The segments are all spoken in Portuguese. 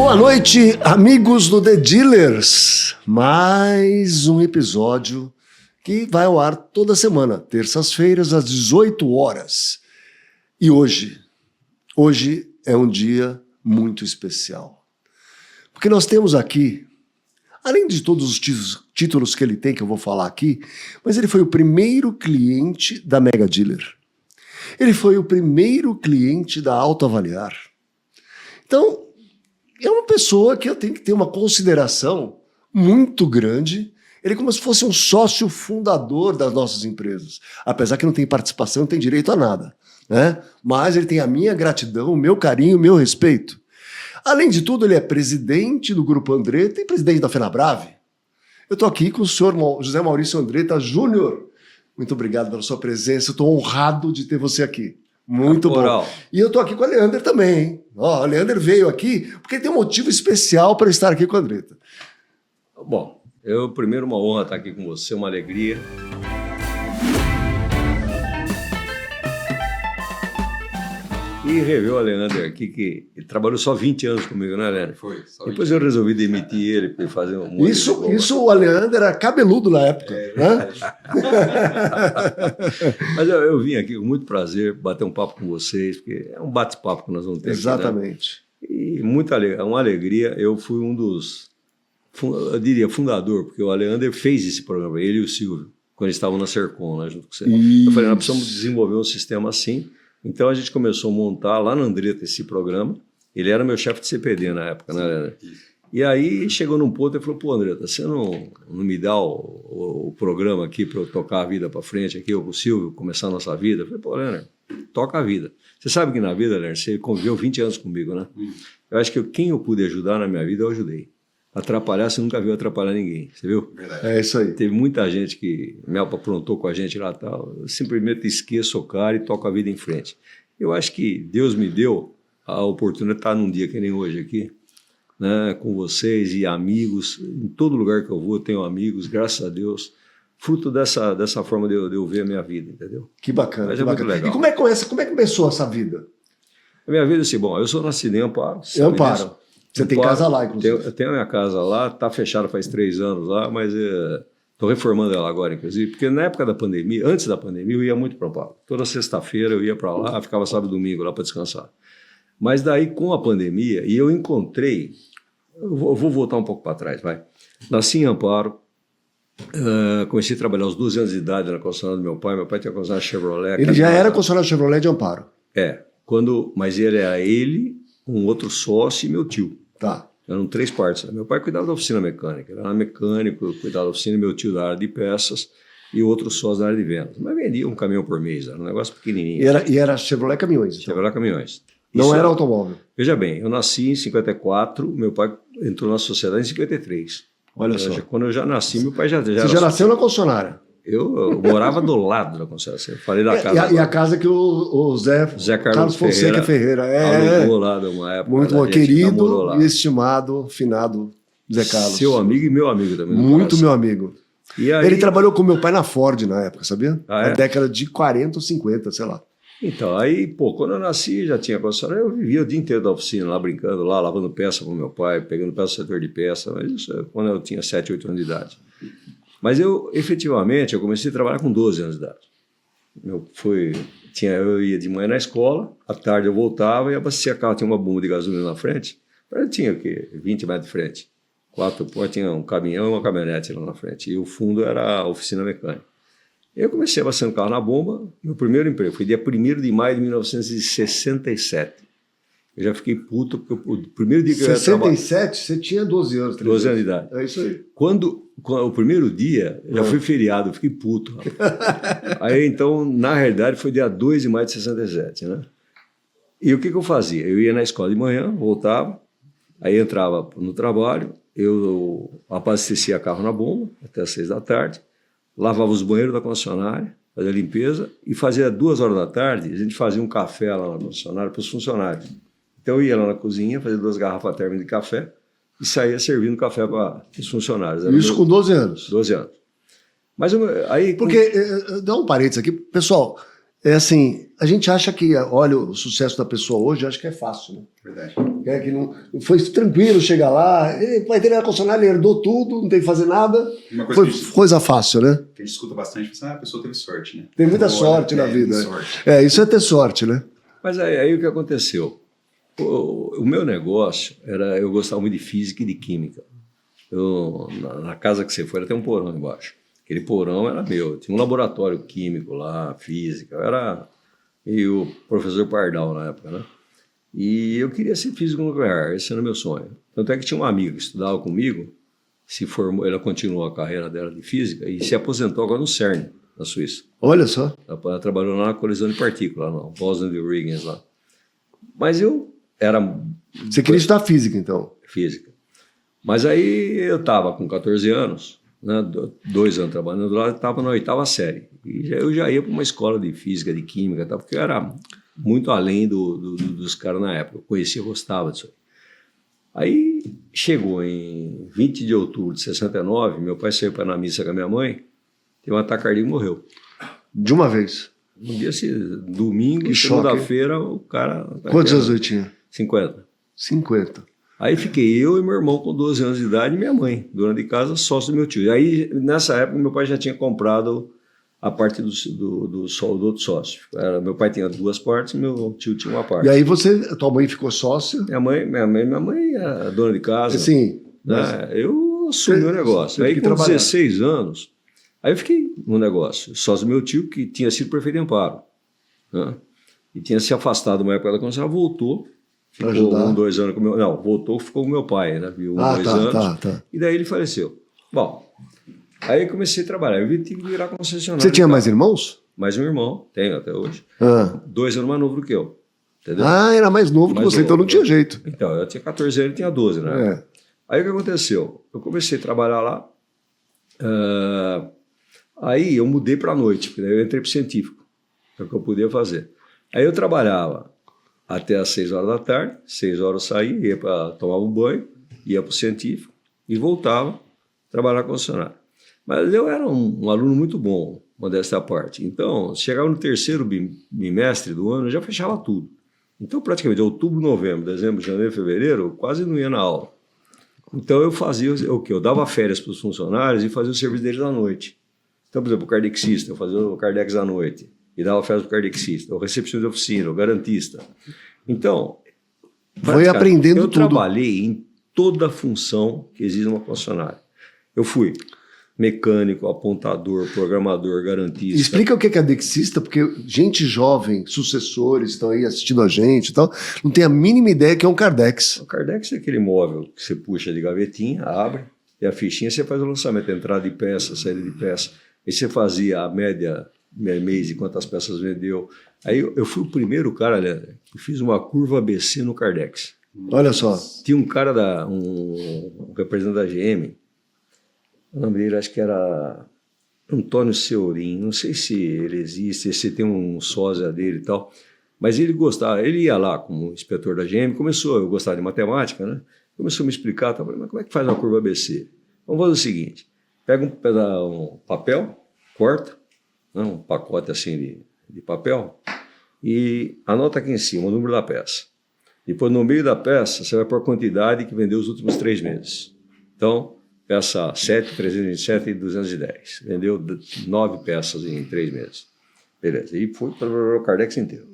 Boa noite, amigos do The Dealers. Mais um episódio que vai ao ar toda semana, terças-feiras, às 18 horas. E hoje é um dia muito especial. Porque nós temos aqui, além de todos os títulos que ele tem, que eu vou falar aqui, mas ele foi o primeiro cliente da Mega Dealer. Ele foi o primeiro cliente da Autoavaliar. Então, é uma pessoa que eu tenho que ter uma consideração muito grande. Ele é como se fosse um sócio fundador das nossas empresas. Apesar que não tem participação, não tem direito a nada, né? Mas ele tem a minha gratidão, o meu carinho, o meu respeito. Além de tudo, ele é presidente do Grupo Andretta e presidente da Fenabrave. Eu estou aqui com o senhor José Maurício Andretta Júnior. Muito obrigado pela sua presença. Eu estou honrado de ter você aqui. Muito bom. E eu estou aqui com a Leander também, hein? Ó, a Leander veio aqui porque tem um motivo especial para estar aqui com a Andretta. Bom, primeiro uma honra estar aqui com você, uma alegria. E rever o Leander aqui, que ele trabalhou só 20 anos comigo, né, Leander? Foi. Depois eu resolvi demitir ele para fazer um monte Isso o Leander era cabeludo na época. Né? Mas eu vim aqui com muito prazer bater um papo com vocês, porque é um bate-papo que nós vamos ter. Exatamente. Aqui, né? E uma alegria. Eu fui um dos, eu diria, fundador, porque o Leander fez esse programa, ele e o Silvio, quando eles estavam na Sercom, né, junto com você. Isso. Eu falei, nós precisamos desenvolver um sistema assim. Então a gente começou a montar lá no Andretta esse programa. Ele era meu chefe de CPD na época, né, Leander? E aí chegou num ponto e falou, pô, Andretta, você não me dá o programa aqui para eu tocar a vida para frente, aqui, eu com o Silvio, começar a nossa vida? Eu falei, pô, Leander, toca a vida. Você sabe que na vida, Leander, você conviveu 20 anos comigo, né? Eu acho que quem eu pude ajudar na minha vida, eu ajudei. Atrapalhar, você nunca viu atrapalhar ninguém, você viu? Verdade. É isso aí. Teve muita gente que me aprontou com a gente lá e tal. Eu simplesmente esqueço o cara e toco a vida em frente. Eu acho que Deus me deu a oportunidade de estar num dia que nem hoje aqui, né, com vocês e amigos. Em todo lugar que eu vou, eu tenho amigos, graças a Deus. Fruto dessa forma de eu ver a minha vida, entendeu? Que bacana. Mas que muito bacana. legal. E como é que começou essa vida? A minha vida é assim, bom, eu sou nascido em Amparo. Em Amparo. Você tem casa lá, inclusive. Eu tenho a minha casa lá, está fechada faz 3 anos lá, mas estou reformando ela agora, inclusive, porque na época da pandemia, antes da pandemia, eu ia muito para Amparo. Toda sexta-feira eu ia para lá, ficava sábado e domingo lá para descansar. Mas daí, com a pandemia, e eu encontrei, eu vou voltar um pouco para trás, vai. Nasci em Amparo, comecei a trabalhar aos 12 anos de idade na concessionária do meu pai tinha concessionária Chevrolet. Ele já era concessionário Chevrolet de Amparo. Mas ele era um outro sócio e meu tio. Tá. Eram 3 partes. Meu pai cuidava da oficina mecânica, ele era mecânico, cuidava da oficina, meu tio da área de peças e outro sócio da área de vendas. Mas vendia um caminhão por mês, era um negócio pequenininho. E era Chevrolet Caminhões. Então. Chevrolet Caminhões. Não era automóvel. Veja bem, eu nasci em 54, meu pai entrou na sociedade em 53. Olha só. Quando eu já nasci, meu pai já Você já nasceu na concessionária? Eu morava do lado da concessionária. Eu falei da casa. E a casa que o Zé Carlos Fonseca Ferreira alugou lá de uma época. Muito bom, querido e estimado, finado Zé Carlos. Seu amigo e meu amigo também. Muito meu amigo. E aí... Ele trabalhou com meu pai na Ford na época, sabia? Na década de 40 ou 50, sei lá. Então, aí, quando eu nasci, já tinha concessionária, eu vivia o dia inteiro da oficina, lá brincando, lá lavando peça com meu pai, pegando peça do setor de peça, mas isso quando eu tinha 7, 8 anos de idade. Mas efetivamente, eu comecei a trabalhar com 12 anos de idade. Eu ia de manhã na escola, à tarde eu voltava e abastecia carro, tinha uma bomba de gasolina na frente, eu tinha o quê? 20 metros de frente. 4 portas, tinha um caminhão e uma caminhonete lá na frente, e o fundo era a oficina mecânica. Eu comecei abastecendo carro na bomba, meu primeiro emprego foi dia 1º de maio de 1967. Eu já fiquei puto, porque o primeiro dia que eu ia trabalhar... 67? Você tinha 12 anos. 12 anos de idade. É isso aí. Quando o primeiro dia, já foi feriado, eu fiquei puto. Aí, então, na realidade, foi dia 2 de maio de 67, né? E o que eu fazia? Eu ia na escola de manhã, voltava, aí entrava no trabalho, eu abastecia carro na bomba, até às 6 da tarde, lavava os banheiros da concessionária, fazia a limpeza, e fazia 2 horas da tarde, a gente fazia um café lá na concessionária para os funcionários. Então eu ia lá na cozinha, fazia 2 garrafas térmicas de café e saía servindo café para os funcionários. Isso com 12 anos? 12 anos. Mas aí... Porque, dá um parênteses aqui, pessoal, é assim, a gente acha que, olha, o sucesso da pessoa hoje, acha que é fácil, né? Verdade. Que não, foi tranquilo chegar lá, vai ter ar-condicionado, ele herdou tudo, não tem que fazer nada. Foi coisa fácil, né? Que a gente escuta bastante, a pessoa teve sorte, né? Tem muita sorte na vida. Sorte. Isso é ter sorte, né? Mas aí o que aconteceu? O meu negócio era, eu gostava muito de física e de química. Na casa que você foi, tem um porão embaixo. Aquele porão era meu. Tinha um laboratório químico lá, física. Eu era meio professor Pardal na época, né? E eu queria ser físico nuclear, esse era o meu sonho. Tanto é que tinha uma amiga que estudava comigo, se formou, ela continuou a carreira dela de física e se aposentou agora no CERN, na Suíça. Olha só. Ela trabalhou lá na colisão de partículas, no Boston de Huygens lá. Mas eu era... Você queria estudar física, então? Física. Mas aí eu estava com 14 anos, né, 2 anos trabalhando lá, estava na 8ª série. E eu já ia para uma escola de física, de química, tá, porque eu era muito além dos caras na época. Eu conhecia, gostava disso aí. Aí chegou em 20 de outubro de 69, meu pai saiu para ir na missa com a minha mãe, teve um ataque cardíaco e morreu. De uma vez? Um dia, domingo, segunda-feira, o cara... Quantos anos eu tinha? 50. 50. Aí fiquei eu e meu irmão com 12 anos de idade e minha mãe, dona de casa, sócio do meu tio. Aí, nessa época, meu pai já tinha comprado a parte do outro sócio. Meu pai tinha 2 partes e meu tio tinha uma parte. E aí tua mãe ficou sócia? Minha mãe é dona de casa. Sim. Né? Eu assumi o negócio. Aí, com 16 anos, aí eu fiquei no negócio. Sócio do meu tio, que tinha sido prefeito de Amparo. Né? E tinha se afastado uma época da Constituição, voltou. Ficou 2 anos com meu... Não, voltou, ficou com meu pai, né? Viu 2 anos. Tá. E daí ele faleceu. Bom, aí eu comecei a trabalhar. Eu tive que virar concessionário. Você tinha mais irmãos? Mais um irmão, tenho até hoje. 2 anos mais novo do que eu. Entendeu? Era mais novo que você, então não tinha jeito. Então, eu tinha 14 anos, ele tinha 12, né? Aí o que aconteceu? Eu comecei a trabalhar lá. Aí eu mudei para a noite, porque daí eu entrei para o científico. É o que eu podia fazer. Aí eu trabalhava até às 6 horas da tarde, 6 horas eu saía, ia para tomar um banho, ia para o científico e voltava a trabalhar com concessionário. Mas eu era um aluno muito bom, modéstia à parte. Então, chegava no 3º bimestre do ano, eu já fechava tudo. Então, praticamente, outubro, novembro, dezembro, janeiro, fevereiro, eu quase não ia na aula. Então, eu fazia o quê? Eu dava férias para os funcionários e fazia o serviço deles à noite. Então, por exemplo, o cardexista, eu fazia o cardex à noite. E dava férias para o cardexista, o recepcionista de oficina, o garantista. Então, foi aprendendo tudo. Eu trabalhei em toda a função que existe numa concessionária. Eu fui mecânico, apontador, programador, garantista. Explica o que é cardexista, porque gente jovem, sucessores, estão aí assistindo a gente e tal, não tem a mínima ideia que é um cardex. O cardex é aquele móvel que você puxa de gavetinha, abre, e a fichinha você faz o lançamento, entrada de peça, saída de peça. Aí você fazia a média mês e quantas peças vendeu. Aí eu fui o primeiro cara, Leandro, que fiz uma curva ABC no cardex. Olha só. Tinha um cara, um representante da GM, o nome dele acho que era Antônio Seurim, não sei se ele existe, se tem um sósia dele e tal, mas ele gostava, ele ia lá como inspetor da GM, eu gostava de matemática, né? Começou a me explicar, tá, mas como é que faz uma curva ABC? Vamos fazer o seguinte, pega um papel, corta, um pacote assim de papel, e anota aqui em cima o número da peça. Depois, no meio da peça, você vai pôr a quantidade que vendeu os últimos 3 meses. Então, peça 7, 327 e 210. Vendeu 9 peças em 3 meses. Beleza. E foi para o cardex inteiro.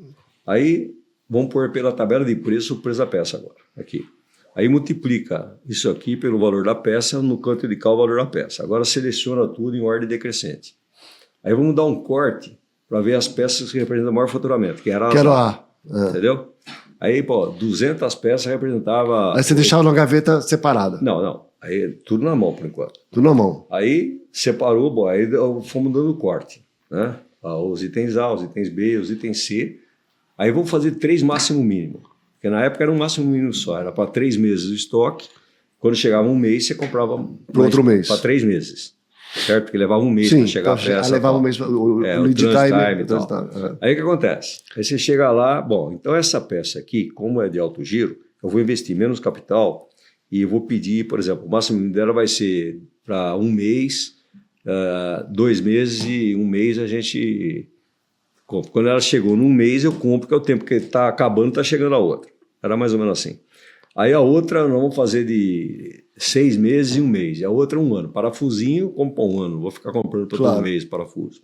Aí, vamos pôr pela tabela de preço o preço da peça agora. Aqui. Aí multiplica isso aqui pelo valor da peça, no canto de cá o valor da peça. Agora seleciona tudo em ordem decrescente. Aí vamos dar um corte para ver as peças que representam o maior faturamento, que era A. Entendeu? Aí, 200 peças representava... Aí você deixava numa gaveta separada? Não. Aí tudo na mão, por enquanto. Tudo na mão. Aí separou, aí fomos dando corte, né? Os itens A, os itens B, os itens C. Aí vamos fazer 3 máximo mínimo. Porque na época era um máximo mínimo só, era para 3 meses o estoque. Quando chegava um mês, você comprava para outro mês. Para 3 meses. Certo? Porque levava um mês para chegar a peça. Levava um mês o lead time. E tal. Aí o que acontece? Aí você chega lá, então essa peça aqui, como é de alto giro, eu vou investir menos capital e eu vou pedir, por exemplo, o máximo dela vai ser para um mês, 2 meses e um mês a gente compra. Quando ela chegou num mês, eu compro, que é o tempo que está acabando, está chegando a outra. Era mais ou menos assim. Aí a outra nós vamos fazer de 6 meses e 1 mês. E a outra 1 ano. Parafusinho, compra 1 ano. Vou ficar comprando todo mês parafuso.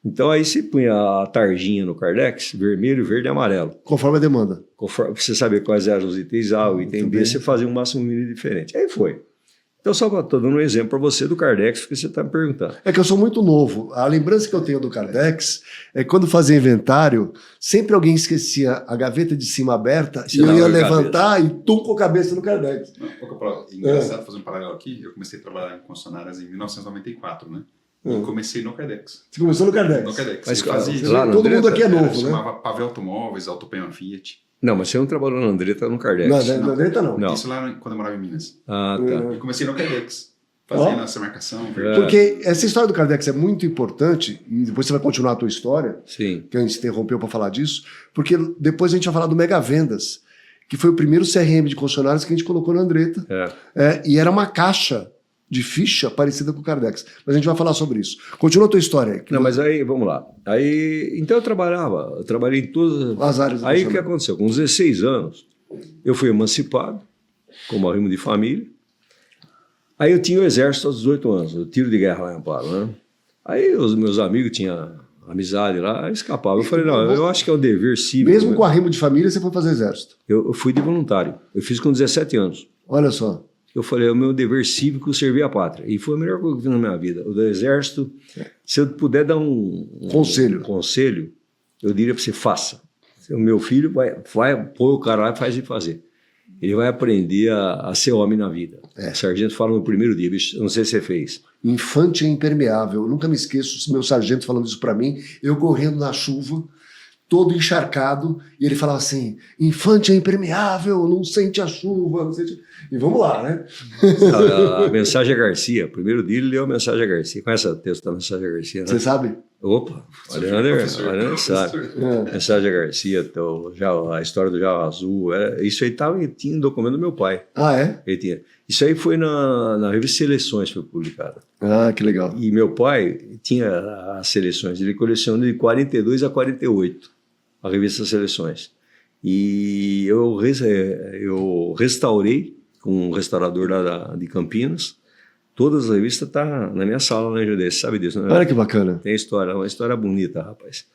Então aí você punha a tarjinha no Cardex, vermelho, verde e amarelo. Conforme a demanda. Conforme você saber quais eram os itens A, o item B, você fazia um máximo mínimo diferente. Aí foi. Então só estou dando um exemplo para você do Cardex, porque você está me perguntando. É que eu sou muito novo. A lembrança que eu tenho do Cardex é que quando fazia inventário, sempre alguém esquecia a gaveta de cima aberta e eu ia levantar e tum com a cabeça no Cardex. Engraçado fazer um paralelo aqui, eu comecei a trabalhar em concessionárias em 1994, né? E comecei no Cardex. Você começou no Cardex? No Cardex. Mas Eu fazia isso. lá no Todo mundo Andretta, aqui é novo, né? Chamava Pavel Automóveis, Autopema Fiat. Não, mas você não trabalhou na Andretta no Cardex. Não, na Andretta não. Não. Isso lá quando eu morava em Minas. Ah, tá. E comecei no Cardex. Fazendo essa marcação. Porque essa história do Cardex é muito importante, e depois você vai continuar a tua história, Sim. que a gente interrompeu para falar disso, porque depois a gente vai falar do Mega Vendas, que foi o primeiro CRM de concessionários que a gente colocou na Andretta. E era uma caixa de ficha parecida com o Cardex. Mas a gente vai falar sobre isso. Continua a tua história aí. Não, mas aí, vamos lá. Aí, então eu trabalhei em todas as áreas. Aí o que aconteceu? Com 16 anos, eu fui emancipado, como arrimo de família. Aí eu tinha o exército aos 18 anos, o tiro de guerra lá em Amparo, né? Aí os meus amigos tinham amizade lá, escapavam. Eu falei, não, eu acho que é um dever cívico. Mesmo com arrimo de família, você foi fazer exército? Eu fui de voluntário. Eu fiz com 17 anos. Olha só. Eu falei, é o meu dever cívico servir a pátria. E foi a melhor coisa que eu fiz na minha vida. O do exército, se eu puder dar um conselho, eu diria para você, faça. O meu filho vai pôr o cara lá e faz ele fazer. Ele vai aprender a ser homem na vida. O sargento fala no primeiro dia, bicho, não sei se você fez. Infante é impermeável. Eu nunca me esqueço, meu sargento falando isso para mim, eu correndo na chuva, todo encharcado, e ele falava assim, infante é impermeável, não sente a chuva, não sente... E vamos lá, né? A Mensagem Garcia, primeiro dia ele leu a Mensagem Garcia. Conhece o texto da Mensagem Garcia, né? Você sabe? Opa, o Leandro sabe. Mensagem Garcia, a história do Jarro Azul, isso aí tinha um documento do meu pai. Ah, é? Ele tinha. Isso aí foi na revista Seleções, foi publicada. Ah, que legal. E meu pai tinha as seleções, ele colecionou de 42 a 48, a revista Seleções. E eu restaurei com um restaurador lá de Campinas. Todas as revistas estão na minha sala lá em Judeia, você sabe disso, né? Olha que bacana. Tem história, uma história bonita, rapaz.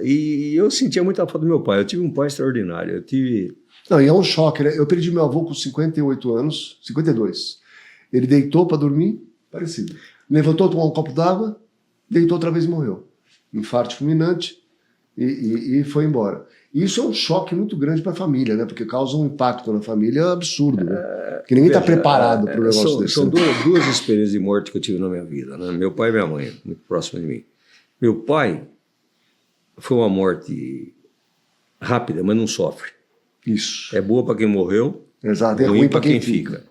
E eu sentia muita falta do meu pai. Eu tive um pai extraordinário. Não, e é um choque, né? Eu perdi meu avô com 58 anos, 52. Ele deitou para dormir, parecido. Levantou, tomou um copo d'água, deitou outra vez e morreu. Infarto fulminante e foi embora. E isso é um choque muito grande para a família, né? Porque causa um impacto na família absurdo, né? Porque ninguém está preparado para o negócio desse. São duas experiências de morte que eu tive na minha vida, né? Meu pai e minha mãe, muito próximo de mim. Meu pai foi uma morte rápida, mas não sofre. Isso. É boa para quem morreu, exato. É ruim para quem fica.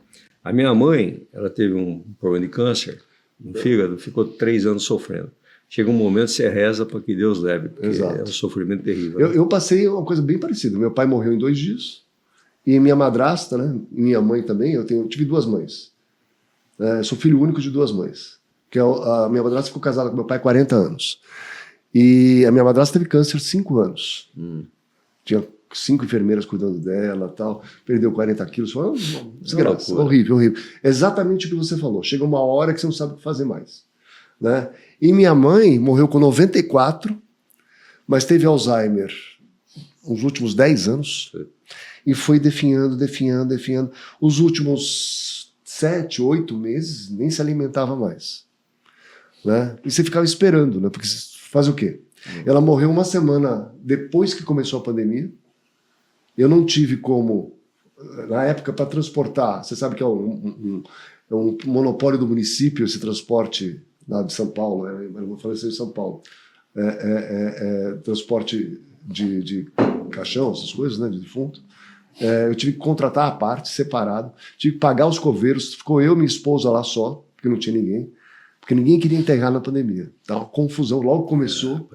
A minha mãe, ela teve um problema de câncer no fígado, ficou 3 anos sofrendo. Chega um momento que você reza para que Deus leve, porque é um sofrimento terrível. Eu passei uma coisa bem parecida. Meu pai morreu em 2 dias, e minha madrasta, né, minha mãe também, eu tive 2 mães. Sou filho único de 2 mães. A minha madrasta ficou casada com meu pai há 40 anos. E a minha madrasta teve câncer 5 anos. Tinha 5 enfermeiras cuidando dela, tal, perdeu 40 quilos, foi uma desgraça, horrível, horrível. Exatamente o que você falou, chega uma hora que você não sabe o que fazer mais. Né? E minha mãe morreu com 94, mas teve Alzheimer nos últimos 10 anos e foi definhando. Os últimos 7, 8 meses nem se alimentava mais. Né? E você ficava esperando, né? Porque faz o quê? Ela morreu 1 semana depois que começou a pandemia. Eu não tive como, na época, para transportar. Você sabe que é um monopólio do município esse transporte lá de São Paulo, eu vou falar isso em São Paulo. Transporte de caixão, essas coisas, né, de defunto. Eu tive que contratar a parte, separado. Tive que pagar os coveiros. Ficou eu e minha esposa lá só, porque não tinha ninguém. Porque ninguém queria enterrar na pandemia. Então, confusão, logo começou.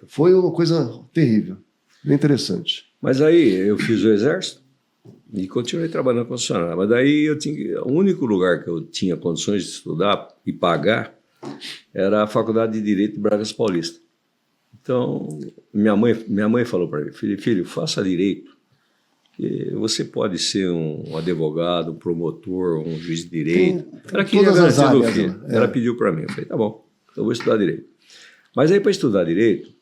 Foi uma coisa terrível. Bem interessante. Mas aí eu fiz o exército e continuei trabalhando com funcionário. Mas daí o único lugar que eu tinha condições de estudar e pagar era a Faculdade de Direito de Bragança Paulista. Então, minha mãe falou para mim, filho, faça direito, que você pode ser um advogado, um promotor, um juiz de direito. Ela queria todas as garantia do áreas, filho. né? Ela pediu para mim. Eu falei, tá bom, então eu vou estudar direito. Mas aí, para estudar direito,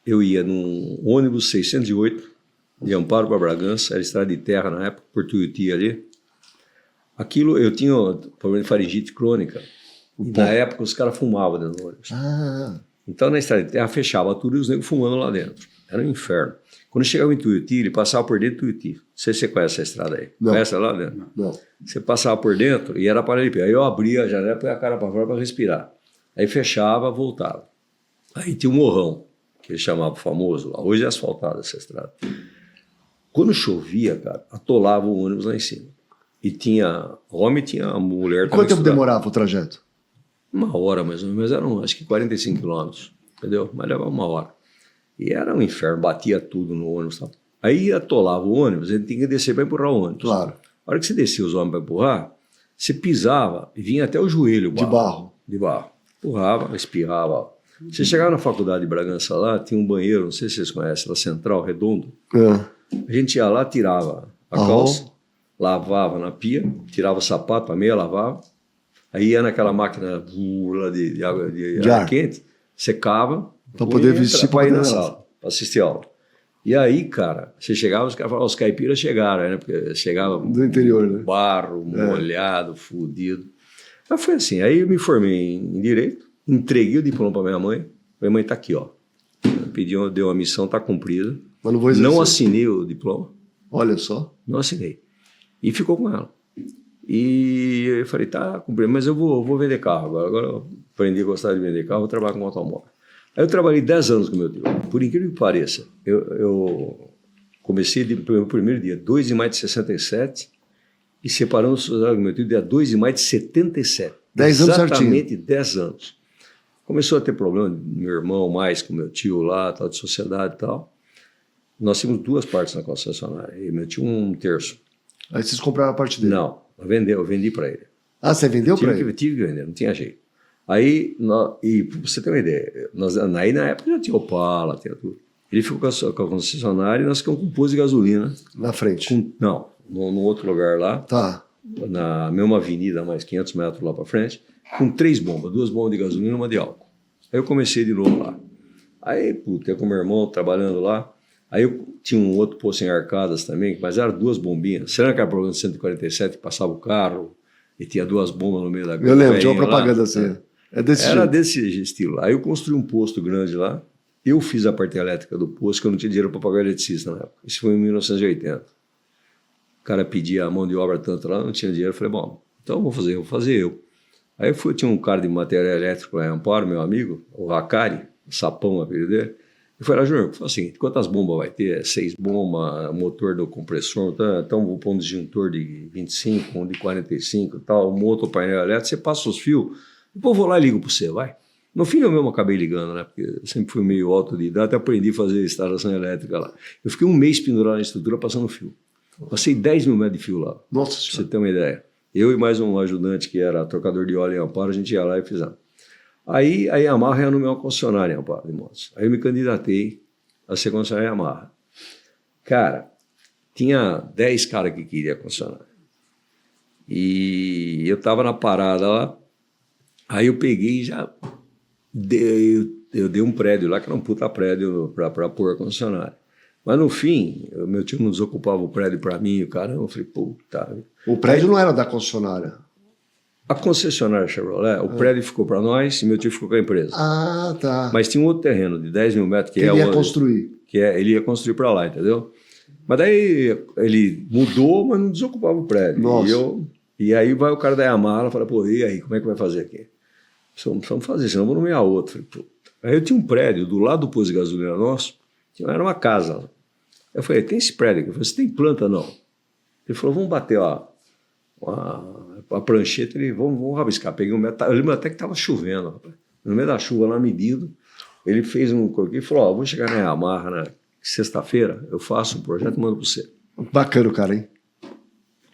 eu ia num ônibus 608, de Amparo para Bragança, era estrada de terra na época, por Tuiuti ali. Aquilo, eu tinha problema de faringite crônica. E na época os caras fumavam dentro do ônibus. Ah, Então na estrada de terra fechava tudo e os negros fumando lá dentro. Era um inferno. Quando chegava em Tuiuti, ele passava por dentro de Tuiuti. Não sei se você conhece essa estrada aí. Não. Conhece lá dentro? não. Você passava por dentro e era paralelepípedo. Aí eu abria a janela, põe a cara para fora para respirar. Aí fechava, voltava. Aí tinha um morrão, que eles chamavam famoso lá. Hoje é asfaltada essa estrada. Quando chovia, cara, atolava o ônibus lá em cima. E tinha homem, tinha mulher. Quanto tempo estudava. demorava o trajeto? 1 hora mais ou menos, mas eram acho que 45 quilômetros, entendeu? Mas levava 1 hora. E era um inferno, batia tudo no ônibus. Tá? Aí atolava o ônibus, ele tinha que descer para empurrar o ônibus. Claro. A hora que você descia os homens para empurrar, você pisava e vinha até o joelho. De barro. De barro. Empurrava, espirrava. Você chegava na faculdade de Bragança lá, tinha um banheiro, não sei se vocês conhecem, da Central, redondo. Ah, A gente ia lá, tirava a calça, lavava na pia, tirava o sapato, a meia, lavava. Aí ia naquela máquina lá de água de ar quente, secava. Pra poder vestir para ir na poder sala, para assistir a aula. E aí, cara, você chegava, os caras falavam, os caipiras chegaram, né? Porque chegava do interior, né? barro, molhado, fudido. Mas foi assim, aí eu me formei em Direito, entreguei o diploma para minha mãe. Minha mãe tá aqui, ó. Pediu, deu uma missão, tá cumprida. Mas não vou exercer. Não assinei o diploma. Olha só. Não assinei. E ficou com ela. E eu falei, tá, cumpri, mas eu vou vender carro agora. Agora eu aprendi a gostar de vender carro, vou trabalhar com automóvel. Aí eu trabalhei 10 anos com o meu tio. Por incrível que pareça, eu comecei no primeiro dia, 2 de maio de 67, e separamos o meu tio dia 2 de maio de 77. 10 anos Exatamente certinho. 10 anos. Começou a ter problema, meu irmão mais com meu tio lá, tal, de sociedade e tal. Nós tínhamos 2 partes na concessionária, e meu tio 1/3. Aí vocês compraram a parte dele? Não, eu vendi para ele. Ah, você vendeu para ele? Tive que vender, não tinha jeito. Aí, e pra você ter uma ideia, aí na época já tinha Opala, tinha tudo. Ele ficou com a concessionária e nós ficamos com um posto de gasolina. Na frente? Não, no outro lugar lá, Tá. na mesma avenida, mais 500 metros lá para frente, com 3 bombas, 2 bombas de gasolina e uma de álcool. Aí eu comecei de novo lá. Aí, puta, eu com meu irmão trabalhando lá. Aí eu tinha um outro posto em Arcadas também, mas eram 2 bombinhas. Será que era problema de 147 que passava o carro e tinha 2 bombas no meio da Eu lembro, tinha uma lá? propaganda assim. É desse Era jeito. desse estilo. Aí eu construí um posto grande lá. Eu fiz a parte elétrica do posto, que eu não tinha dinheiro para pagar eletricista na época. Isso foi em 1980. O cara pedia a mão de obra tanto lá, não tinha dinheiro. Eu falei, bom, então eu vou fazer eu. Aí eu tinha um cara de material elétrico lá em Amparo, meu amigo, o Hakari, o Sapão, a filha dele. Eu falei, Júnior, foi o seguinte, quantas bombas vai ter? 6 bombas, motor do compressor, então vou pôr um disjuntor de 25, um de 45 e tal, um outro painel elétrico, você passa os fios, depois eu vou lá e ligo para você, vai. No fim eu mesmo acabei ligando, né? Porque eu sempre fui meio autodidata, aprendi a fazer instalação elétrica lá. Eu fiquei 1 mês pendurado na estrutura passando fio. Passei 10 mil metros de fio lá, Nossa pra você Senhora. ter uma ideia. Eu e mais um ajudante que era trocador de óleo em Amparo, a gente ia lá e fizemos. Aí a Yamaha renomeou uma concessionária em Amparo de motos. Aí eu me candidatei a ser concessionária Yamaha. Cara, tinha 10 caras que queriam a concessionária. E eu estava na parada lá, aí eu peguei e já eu dei um prédio lá, que era um puta prédio para pôr a concessionária. Mas no fim, meu tio não desocupava o prédio para mim, o caramba, eu falei, puta. O prédio não era da concessionária. A concessionária Chevrolet, o prédio ficou para nós e meu tio ficou com a empresa. Ah, tá. Mas tinha um outro terreno de 10 mil metros que ele ia construir. ele ia construir para lá, entendeu? Mas daí ele mudou, mas não desocupava o prédio. Nossa. E aí vai o cara da Yamaha e fala, pô, e aí, como é que vai fazer aqui? Precisamos fazer, senão eu vou nomear outro. Falei, pô. Aí eu tinha um prédio do lado do posto de gasolina nosso, era uma casa. Eu falei, tem esse prédio aqui? Eu falei, você tem planta? Não. Ele falou, vamos bater a prancheta, vamos rabiscar. Peguei um metal, eu lembro até que estava chovendo, rapaz. No meio da chuva lá medindo, ele fez um croquis e falou, vou chegar na Yamaha na sexta-feira, eu faço um projeto e mando para você. Bacana o cara, hein?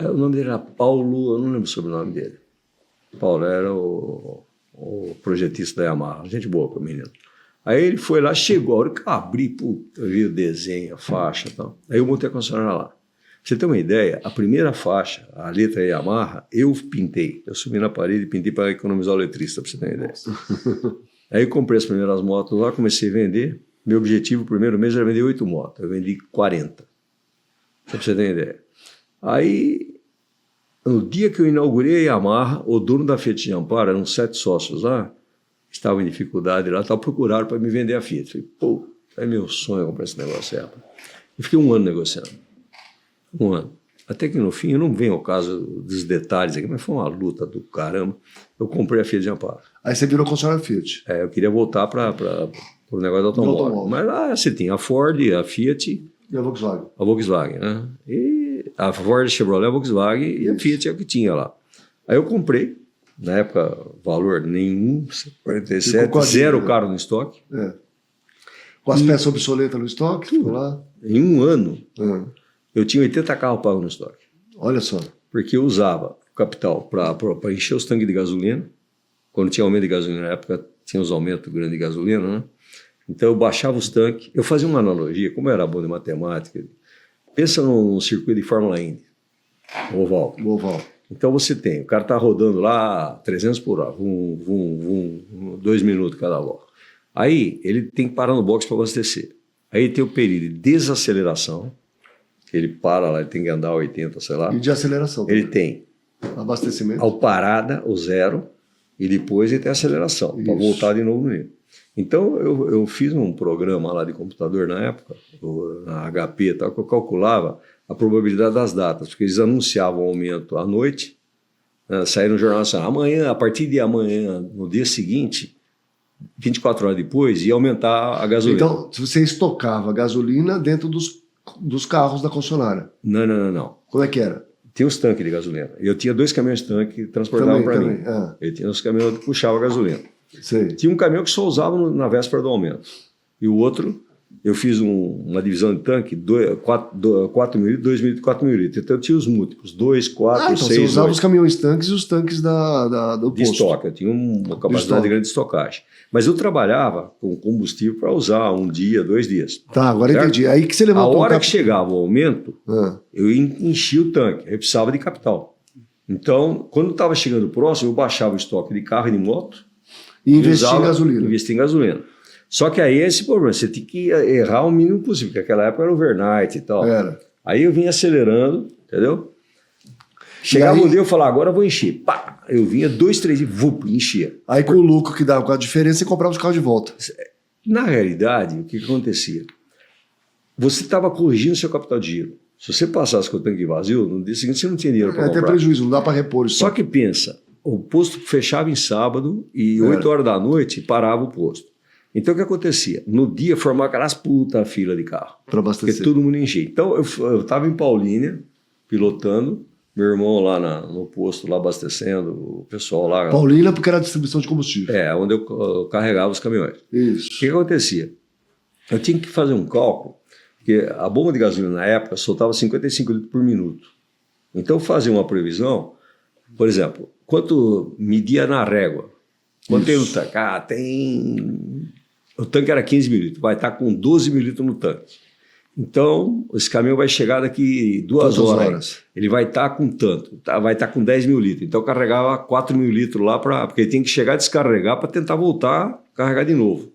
O nome dele era Paulo, eu não lembro sobre o sobrenome dele. Paulo era o projetista da Yamaha, gente boa com o menino. Aí ele foi lá, chegou, a hora que eu abri, puta, eu vi o desenho, a faixa e tal. Aí eu montei a concessionária lá. você ter uma ideia, a primeira faixa, a letra Yamaha, eu pintei. Eu subi na parede e pintei para economizar o letrista, para você ter uma ideia. Aí eu comprei as primeiras motos lá, comecei a vender. Meu objetivo, o primeiro mês, era vender 8 motos. Eu vendi 40. Só para você ter uma ideia. Aí, no dia que eu inaugurei a Yamaha, o dono da Fiat de Amparo, eram 7 sócios lá, estavam em dificuldade lá, procuraram para me vender a Fiat. Falei, pô, é meu sonho comprar esse negócio. Eu fiquei 1 ano negociando. 1 ano. Até que no fim, eu não venho ao caso dos detalhes aqui, mas foi uma luta do caramba. Eu comprei a Fiat de Amparo. Aí você virou concessionário Fiat. Eu queria voltar para o negócio do automóvel. Mas lá você tinha a Ford, a Fiat... E a Volkswagen. A Volkswagen, né? E a Ford, a Chevrolet, a Volkswagen e a Fiat é o que tinha lá. Aí eu comprei, na época, valor nenhum, 47, 0 carro no estoque. Com as peças obsoletas no estoque? Tudo lá. Em 1 ano... Eu tinha 80 carros pagos no estoque. Olha só. Porque eu usava o capital para encher os tanques de gasolina. Quando tinha aumento de gasolina, na época tinha os aumentos grandes de gasolina, né? Então eu baixava os tanques. Eu fazia uma analogia, como eu era bom de matemática. Pensa num circuito de Fórmula Indy, oval. Então você tem, o cara está rodando lá 300 por hora, 2 minutos cada volta. Aí ele tem que parar no box para abastecer. Aí tem o período de desaceleração. Ele para lá, ele tem que andar 80, sei lá. E de aceleração. Ele tem abastecimento. Ao parada, o 0, e depois ele tem aceleração, para voltar de novo no nível. Então, eu fiz um programa lá de computador na época, na HP e tal, que eu calculava a probabilidade das datas, porque eles anunciavam o aumento à noite, né, saíram no Jornal Nacional, amanhã, a partir de amanhã, no dia seguinte, 24 horas depois, ia aumentar a gasolina. Então, você estocava gasolina dentro dos carros da concessionária? Não. Como é que era? Tinha os tanques de gasolina. Eu tinha 2 caminhões tanque que transportavam para mim. Eu tinha os caminhões que puxavam gasolina. Sei. Tinha um caminhão que só usava na véspera do aumento. E o outro, eu fiz uma divisão de tanque, 4 mil litros, 2 mil litros, 4 mil litros. Então eu tinha os múltiplos, 2, 4, 6, então você usava 8. Os caminhões tanques e os tanques do posto. De estoque, eu tinha uma capacidade grande de estocagem. Mas eu trabalhava com combustível para usar 1 dia, 2 dias. Tá, agora certo? Entendi. Aí que você levantou a hora que chegava o aumento, eu enchia o tanque, eu precisava de capital. Então, quando estava chegando próximo, eu baixava o estoque de carro e de moto, e investir em gasolina. Investir em gasolina. Só que aí é esse problema, você tem que errar o mínimo possível, porque naquela época era overnight e tal. Aí eu vinha acelerando, entendeu? Chegava um dia eu falava, agora eu vou encher. Pá! Eu vinha 2, 3 dias, enchia. Aí com o lucro que dava, com a diferença, você comprava os carros de volta. Na realidade, o que acontecia? Você estava corrigindo o seu capital de giro. Se você passasse com o tanque vazio, no dia seguinte você não tinha dinheiro para comprar. Tem prejuízo, não dá para repor isso. Só que pensa, o posto fechava em sábado e 8 horas da noite parava o posto. Então o que acontecia? No dia formava aquelas puta fila de carro. Para abastecer. Porque todo mundo enchia. Então eu estava em Paulínia, pilotando, meu irmão lá no posto, lá abastecendo, o pessoal lá... Paulínia porque era a distribuição de combustível. Onde eu carregava os caminhões. Isso. O que acontecia? Eu tinha que fazer um cálculo, porque a bomba de gasolina na época soltava 55 litros por minuto. Então eu fazia uma previsão, por exemplo, quanto media na régua. Quanto tem no tanque? O tanque era 15 mil litros, vai estar com 12 mil litros no tanque. Então, esse caminhão vai chegar daqui 2 horas. Ele vai estar com tanto, vai estar com 10 mil litros. Então, eu carregava 4 mil litros lá, porque ele tem que chegar a descarregar para tentar voltar a carregar de novo.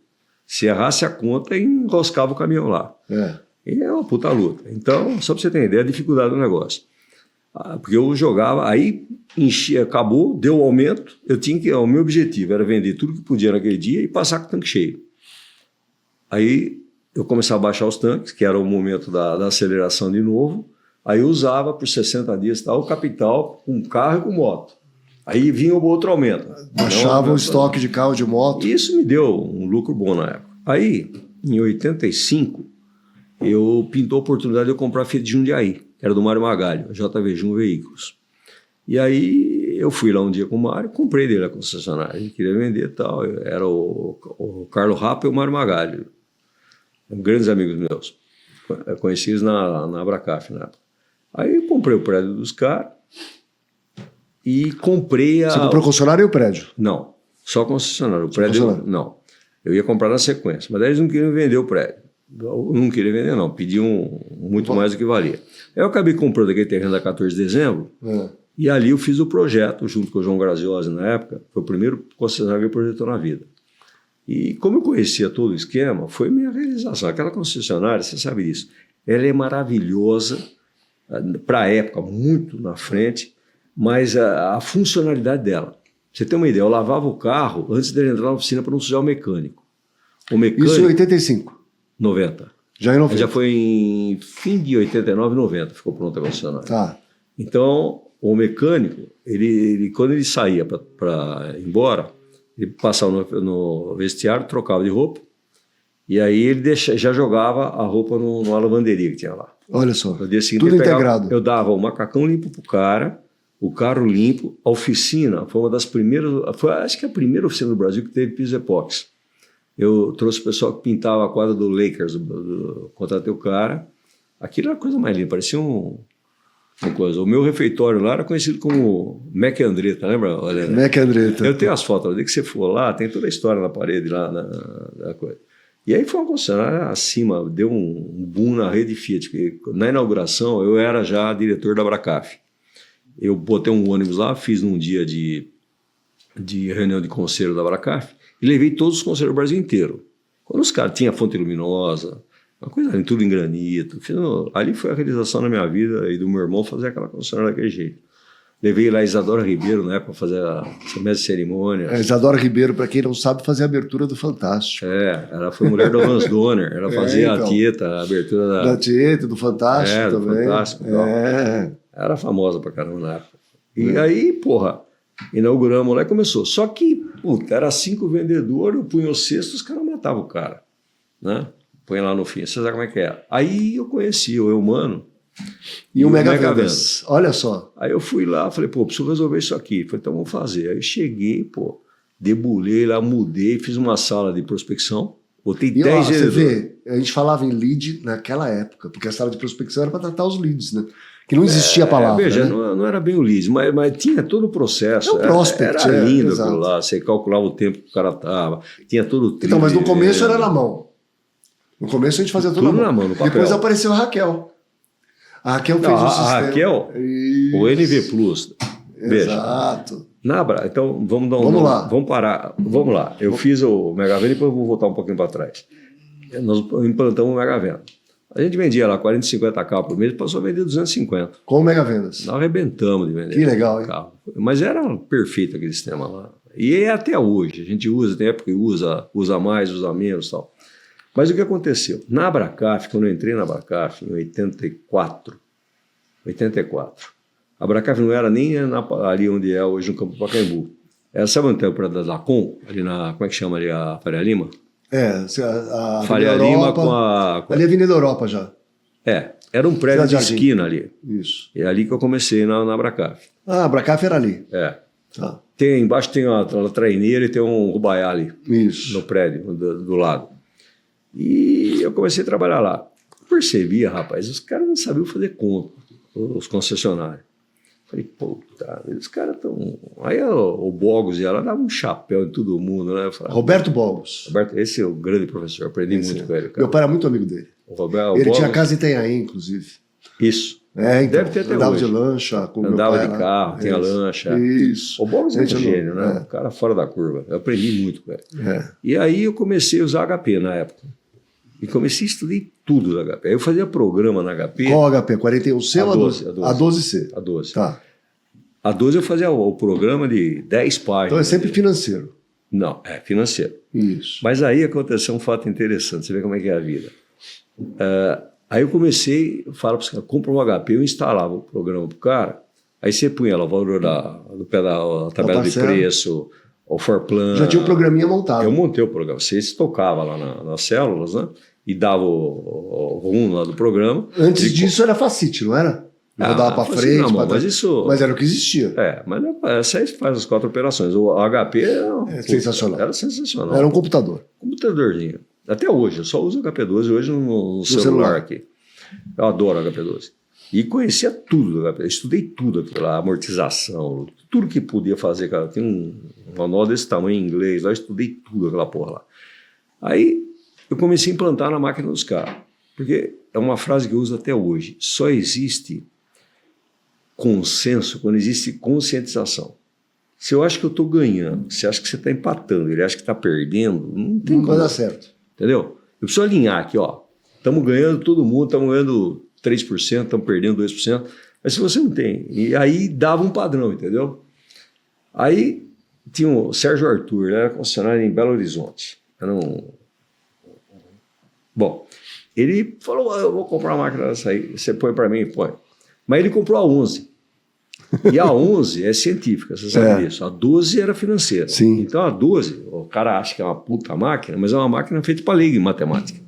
Se errasse a conta, enroscava o caminhão lá. E é uma puta luta. Então, só para você ter ideia, a dificuldade do negócio. Porque eu jogava, aí enchia, acabou, deu o aumento. O meu objetivo era vender tudo que podia naquele dia e passar com o tanque cheio. Aí eu começava a baixar os tanques, que era o momento da aceleração de novo. Aí eu usava por 60 dias o capital com carro e com moto. Aí vinha o outro aumento. Baixava o estoque de carro, de moto. Isso me deu um lucro bom na época. Aí, em 85, pintou a oportunidade de eu comprar a Fiat de Jundiaí, que era do Mário Magalho, JV Jun Veículos. E aí eu fui lá um dia com o Mário, comprei dele a concessionária, ele queria vender e tal. Era o Carlos Rapa e o Mário Magalho, grandes amigos meus, conhecidos na Abracaf na época. Aí eu comprei o prédio dos caras e comprei Você comprou a concessionária e o prédio? Não, só concessionária. O prédio, não. Eu ia comprar na sequência, mas daí eles não queriam vender o prédio. Eu não queria vender, não. Pedi muito mais do que valia. Eu acabei comprando aquele terreno da 14 de dezembro e ali eu fiz o projeto, junto com o João Graziosi na época. Foi o primeiro concessionário que ele projetou na vida. E como eu conhecia todo o esquema, foi minha realização. Aquela concessionária, você sabe disso, ela é maravilhosa, para a época, muito na frente, mas a funcionalidade dela. Você tem uma ideia, eu lavava o carro antes dele entrar na oficina para não sujar o mecânico. Isso em 85? 90. Já em 90? Já foi em fim de 89, 90, ficou pronta a concessionária. Tá. Então, o mecânico, quando ele saía para ir embora, ele passava no vestiário, trocava de roupa, e aí ele já jogava a roupa numa lavanderia que tinha lá. Olha só, No dia seguinte, tudo integrado. Eu dava o macacão limpo pro cara, o carro limpo, a oficina foi uma das primeiras, acho que a primeira oficina do Brasil que teve piso epóxi. Eu trouxe o pessoal que pintava a quadra do Lakers, contratei o cara, aquilo era a coisa mais linda, parecia uma coisa. O meu refeitório lá era conhecido como Mac Andretta, lembra? Mac Andretta. Eu tenho as fotos, no dia que você for lá, tem toda a história na parede lá, na coisa. E aí foi uma concessionária acima, deu um boom na rede Fiat, porque na inauguração eu era já diretor da Abracaf. Eu botei um ônibus lá, fiz num dia de reunião de conselho da Abracaf e levei todos os conselhos do Brasil inteiro. Quando os caras tinham fonte luminosa, uma coisa ali, tudo em granito. Ali foi a realização da minha vida e do meu irmão fazer aquela concessionária daquele jeito. Levei lá a Isadora Ribeiro, né, para fazer a mestre de cerimônia. A Isadora Ribeiro, para quem não sabe, fazia a abertura do Fantástico. Ela foi mulher do Hans Donner. Ela fazia a Tieta, a abertura da Tieta, do Fantástico também. Do Fantástico. Era famosa pra caramba na época. E aí, porra, inauguramos lá e começou. Só que, puta, era 5 vendedores, eu punha o cesto, os caras matavam o cara, né? Põe lá no fim, você sabe como é que é. Aí eu conheci o Eumano e o Mega Vendas. Olha só. Aí eu fui lá, falei, pô, preciso resolver isso aqui. Falei, então vamos fazer. Aí eu cheguei, pô, debulhei lá, mudei, fiz uma sala de prospecção, botei 10 Você vê, a gente falava em lead naquela época, porque a sala de prospecção era para tratar os leads, né? Que não existia a palavra. Veja, né? não era bem o lead, mas tinha todo o processo. É o prospect. Era lindo exato. aquilo lá, você calculava o tempo que o cara estava, tinha todo o trilho. Então, mas no começo era na mão. No começo a gente fazia tudo na mão. No papel. Depois apareceu a Raquel. A Raquel fez o sistema. A Raquel, isso. o NV Plus. Veja. Exato. Então vamos dar um Vamos nome. lá. Vamos parar. Vamos lá. Eu fiz o Mega Venda e depois eu vou voltar um pouquinho para trás. Nós implantamos o Mega Venda. A gente vendia lá 40, 50 carros por mês, passou a vender 250. Com o Mega Vendas. Nós arrebentamos de vender. Que legal, hein? Carro. Mas era perfeito aquele sistema lá. E é até hoje. A gente usa, tem época que usa mais, usa menos e tal. Mas o que aconteceu? Na Abracaf, quando eu entrei na Abracaf, em 84, a Abracaf não era nem ali onde é hoje no Campo do Pacaembu. Sabe onde tem o prédio da Dacom? Ali como é que chama ali a Faria Lima? A Faria Lima com a... Ali é a Avenida Europa já. Era um prédio de esquina ali. Isso. É ali que eu comecei na Abracaf. A Abracaf era ali. Tá. Embaixo tem uma traineira e tem um Rubaiá ali. Isso. No prédio, do lado. E eu comecei a trabalhar lá. Eu percebia, rapaz, os caras não sabiam fazer conta, os concessionários. Falei, puta, os caras estão... Aí o Bogos e ela dava um chapéu em todo mundo, né? Falei, Roberto Bogos. Esse é o grande professor, aprendi muito com ele. Cara. Meu pai era muito amigo dele. Ele tinha casa em Itanhaém, inclusive. Isso. Então, deve ter até andava hoje. de lancha. Com andava meu pai de carro, tinha lancha. Isso. O Bogos é um gênio, né? Um cara fora da curva. Eu aprendi muito com ele. E aí eu comecei a usar HP na época. E comecei a estudar tudo da HP. Aí eu fazia programa na HP. Qual HP? 41C ou a 12C? A 12. Tá. A 12 eu fazia o programa de 10 páginas. Então é sempre financeiro. Não, é financeiro. Isso. Mas aí aconteceu um fato interessante. Você vê como é que é a vida. Aí eu comecei, falo para os caras, compra um HP, eu instalava o programa para o cara, aí você punha lá o valor do pé da tabela de preço, o Forplan. Já tinha um programinha montado. Eu montei o programa. Você tocava lá nas células, né? E dava o rumo lá do programa. Antes disso era Facite, não era? Rodava para frente. Não, mas era o que existia. Mas essa aí faz as 4 operações. O HP sensacional. Era sensacional. Era um computador. Computadorzinho. Até hoje, eu só uso o HP12 hoje no celular aqui. Eu adoro o HP12. E conhecia tudo do HP. Eu estudei tudo aquilo lá, amortização, tudo que podia fazer. Cara. Tem um manual desse tamanho em inglês, lá eu estudei tudo aquela porra lá. Aí eu comecei a implantar na máquina dos caras. Porque é uma frase que eu uso até hoje. Só existe consenso quando existe conscientização. Se eu acho que eu estou ganhando, se acha que você está empatando, ele acha que está perdendo, não tem Não vai dar certo. Entendeu? Eu preciso alinhar aqui, ó. Estamos ganhando todo mundo, estamos ganhando 3%, estamos perdendo 2%. Mas se você não tem, e aí dava um padrão, entendeu? Aí tinha o Sérgio Arthur, ele era concessionário em Belo Horizonte. Era Bom, ele falou, eu vou comprar uma máquina dessa aí, você põe para mim, põe. Mas ele comprou a 11. E a 11 é científica, você sabe disso. A 12 era financeira. Sim. Então a 12, o cara acha que é uma puta máquina, mas é uma máquina feita para leigo em matemática.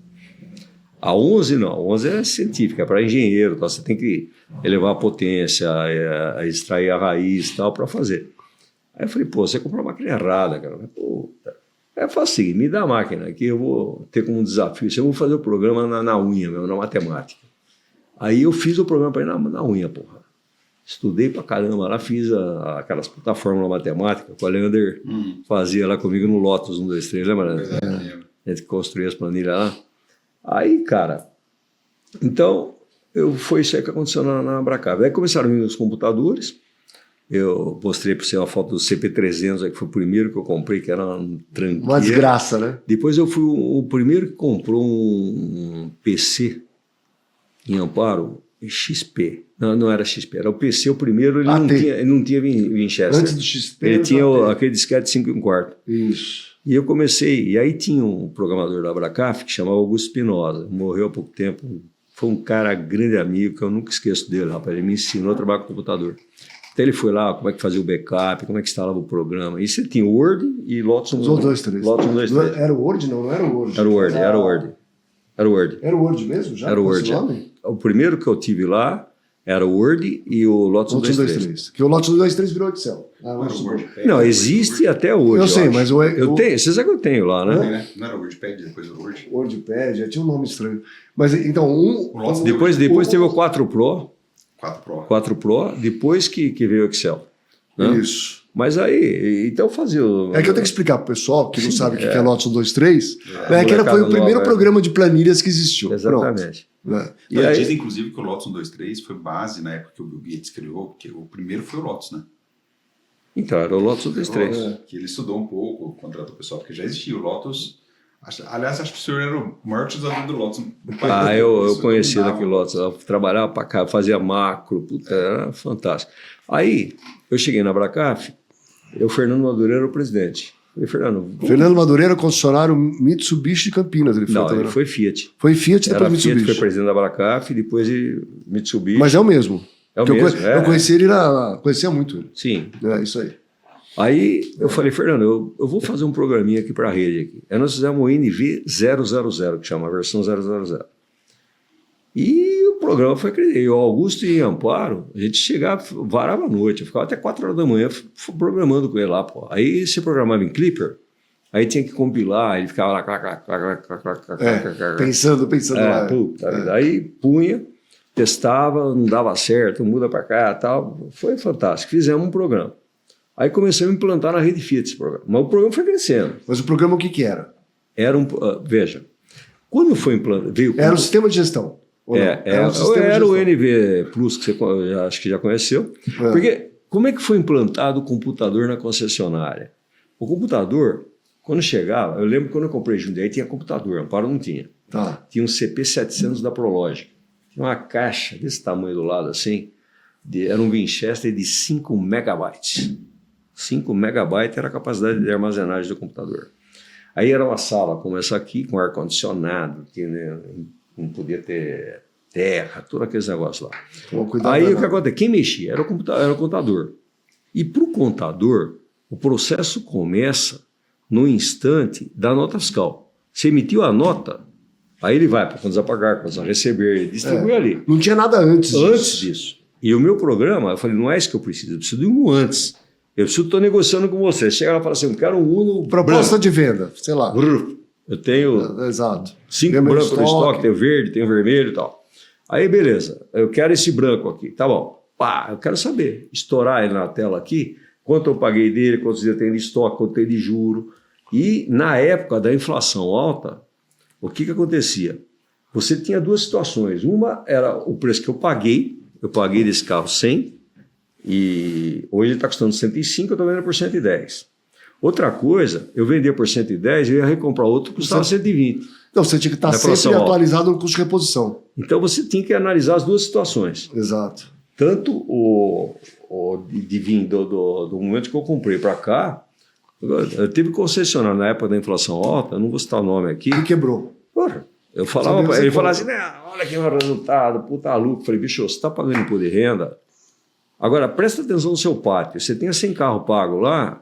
A 11 não, a 11 é científica, é para engenheiro, tá? Você tem que elevar a potência, extrair a raiz e tal para fazer. Aí eu falei, pô, você comprou a máquina errada, cara. Puta. Aí eu falei assim, me dá a máquina que eu vou ter como desafio, eu vou fazer o programa na unha mesmo, na matemática. Aí eu fiz o programa para ir na unha, porra. Estudei pra caramba lá, fiz aquelas plataformas matemática que o Leander fazia lá comigo no Lotus 1, 2, 3, lembra? A gente construía as planilhas lá. Aí, cara, então, foi isso aí que aconteceu na Abracave. Aí começaram a vir os computadores, eu mostrei para você uma foto do CP300, que foi o primeiro que eu comprei, que era um tranqueira. Uma desgraça, né? Depois eu fui o primeiro que comprou um PC em Amparo, XP. Não era XP, era o PC, o primeiro, ele não tinha Winchester. Antes do XP. Ele tinha aquele disquete 5 1/4. Isso. E eu comecei, e aí tinha um programador da Abracaf que chamava Augusto Espinosa, morreu há pouco tempo, foi um cara grande amigo, que eu nunca esqueço dele, rapaz, ele me ensinou a trabalhar com computador. Então ele foi lá, como é que fazia o backup, como é que instalava o programa. E você tinha o Word e Lotus 1, 2, 3. Lotus 1, 2, 3. Era o Word? Não era o Word. Era o Word, era o Word. Era o Word. Era o Word mesmo? Já? Era o Word. O primeiro que eu tive lá era o Word e o Lotus 1, 2, 3. Que o Lotus 1, 2, 3 virou Excel. Não, existe até hoje. Eu sei, mas eu tenho, você sabe que eu tenho lá, né? Não era o WordPad, depois o Word? WordPad, já tinha um nome estranho. Mas então, depois teve o 4 Pro. 4 Pro, depois que veio o Excel. Né? Isso. Mas aí, então fazia... É que eu tenho que explicar para o pessoal que não sabe o que é Lotus 1, 2, 3, que foi o primeiro programa de planilhas que existiu. Exatamente. E aí, dizem, inclusive, que o Lotus 1, 2, 3 foi base na época que o Bill Gates criou, porque o primeiro foi o Lotus, né? Então, era o Lotus 1, 2, 3. Que ele estudou um pouco, contratou o pessoal, porque já existia o Lotus. Aliás, acho que o senhor era o maior utilizador do Lotus. Eu conhecia daquele Lotus. Eu trabalhava para cá, fazia macro, puta, era fantástico. Aí, eu cheguei na Abracaf, o Fernando Madureira era o presidente. Falei, Fernando Madureira, concessionário Mitsubishi de Campinas. Ele foi Fiat. Foi Fiat, depois Mitsubishi. Fiat, foi presidente da Abracaf, depois Mitsubishi. Mas é o mesmo. É o mesmo, eu conheci ele, conhecia muito ele. Sim. É isso aí. Aí eu falei, Fernando, eu vou fazer um programinha aqui para a rede. Aqui. Aí nós fizemos o NV000, que chama a versão 000. E o programa foi crescer. E o Augusto e Amparo, a gente chegava, varava a noite, eu ficava até 4 horas da manhã programando com ele lá. Pô. Aí você programava em Clipper, aí tinha que compilar, ele ficava lá, pensando lá. Aí punha, testava, não dava certo, muda para cá e tal. Foi fantástico. Fizemos um programa. Aí começamos a implantar na rede Fiat esse programa. Mas o programa foi crescendo. Mas o programa o que era? Era veja, quando foi implantado... Era o sistema de gestão. Era o NV Plus, que você acho que já conheceu. Porque como é que foi implantado o computador na concessionária? O computador, quando chegava... Eu lembro quando eu comprei Jundiaí, tinha computador, Amparo não tinha. Tá. Tinha um CP700 da Prologic. Tinha uma caixa desse tamanho do lado assim, era um Winchester de 5 megabytes. 5 megabytes era a capacidade de armazenagem do computador. Aí era uma sala como essa aqui, com ar-condicionado, que né, não podia ter terra, todos aqueles negócios lá. Aí o que acontece? Quem mexia era o contador. E para o contador, o processo começa no instante da nota fiscal. Você emitiu a nota, aí ele vai para contas a pagar, contas a receber, ele distribui ali. Não tinha nada antes disso. E o meu programa, eu falei, não é isso que eu preciso de um antes. Eu estou negociando com você. Chega lá e fala assim, eu quero um Uno proposta branco. De venda, sei lá. Eu tenho exato. 5 brancos no estoque, tenho verde, tenho vermelho e tal. Aí, beleza, eu quero esse branco aqui, tá bom. Pá, eu quero saber, estourar ele na tela aqui, quanto eu paguei dele, quantos dias tem de estoque, quanto tem de juro. E na época da inflação alta, o que acontecia? Você tinha duas situações. Uma era o preço que eu paguei desse carro 100, e hoje ele está custando 105, eu estou vendendo por 110. Outra coisa, eu vendia por 110 e eu ia recomprar outro que custava 120. Então você tinha que estar sempre atualizado no custo de reposição. Então você tinha que analisar as duas situações. Exato. Tanto de vir do momento que eu comprei para cá, eu tive concessionário na época da inflação alta, não vou citar o nome aqui. E quebrou. Porra, eu falava, ele falava assim, olha que resultado, puta lucro. Eu falei, bicho, você está pagando imposto de renda? Agora, presta atenção no seu pátio. Você tinha 100 carros pagos lá,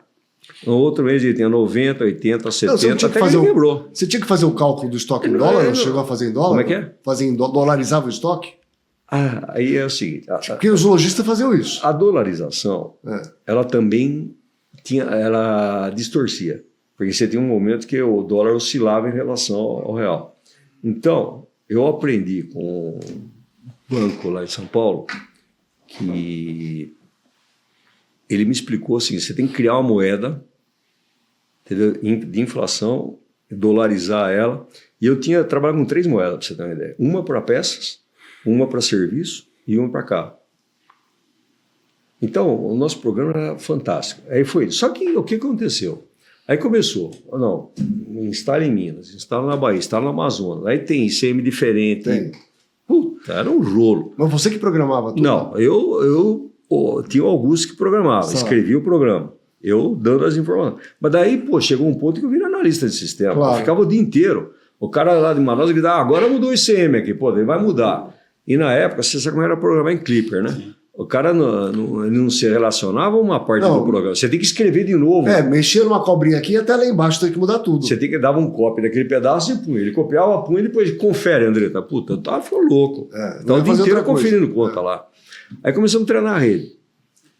no outro mês ele tinha 90, 80, 70, até que ele quebrou. Você tinha que fazer o cálculo do estoque em dólar? Não chegou a fazer em dólar? Como é que é? Dolarizava o estoque? Aí é o seguinte... Porque os lojistas faziam isso. A dolarização, ela também ela distorcia. Porque você tinha um momento que o dólar oscilava em relação ao real. Então, eu aprendi com um banco lá em São Paulo que ele me explicou assim, você tem que criar uma moeda, entendeu? De inflação, dolarizar ela. E eu trabalhado com 3 moedas, para você ter uma ideia. Uma para peças, uma para serviço e uma para carro. Então, o nosso programa era fantástico. Aí foi. Só que o que aconteceu? Aí começou, não, instala em Minas, instala na Bahia, instala no Amazonas. Aí tem ICM diferente. Tem. Puta, era um rolo. Mas você que programava tudo? Não, eu tinha o Augusto que programava, escrevia o programa. Eu dando as informações. Mas daí, chegou um ponto que eu virei analista de sistema. Claro. Eu ficava o dia inteiro. O cara lá de Manaus gritava, agora mudou o ICM aqui, ele vai mudar. E na época, você sabe como era programar em Clipper, né? Sim. O cara ele não se relacionava a uma parte do programa. Você tem que escrever de novo. Mexer numa cobrinha aqui e até lá embaixo tem que mudar tudo. Você tem que dar um copy daquele pedaço e punha. Ele copiava, punha e depois confere, Andretta. Puta, ficou louco. Então o dia inteiro conferindo conta lá. Aí começamos a treinar a rede.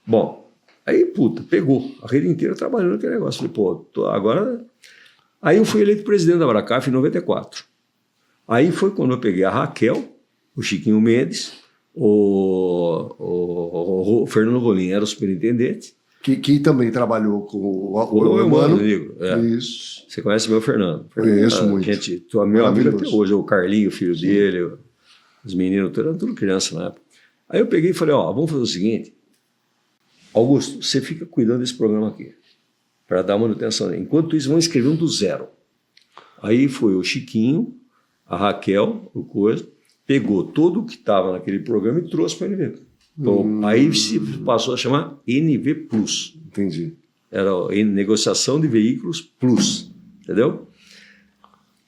Bom, aí, pegou. A rede inteira trabalhando naquele negócio. Falei, agora... Aí eu fui eleito presidente da Abracaf em 94. Aí foi quando eu peguei a Raquel, o Chiquinho Mendes, o Fernando Rolim era o superintendente. Que também trabalhou com o Emano. Isso. Você conhece meu Fernando? Conheço muito. Gente, meu amigo até hoje, o Carlinho, filho dele, os meninos, eram tudo criança na época. Aí eu peguei e falei, vamos fazer o seguinte, Augusto, você fica cuidando desse programa aqui, para dar manutenção. Enquanto isso, vamos escrever um do zero. Aí foi o Chiquinho, a Raquel, o coisa, pegou tudo o que estava naquele programa e trouxe para o NV. Então, aí se passou a chamar NV Plus. Entendi. Era negociação de veículos Plus, entendeu?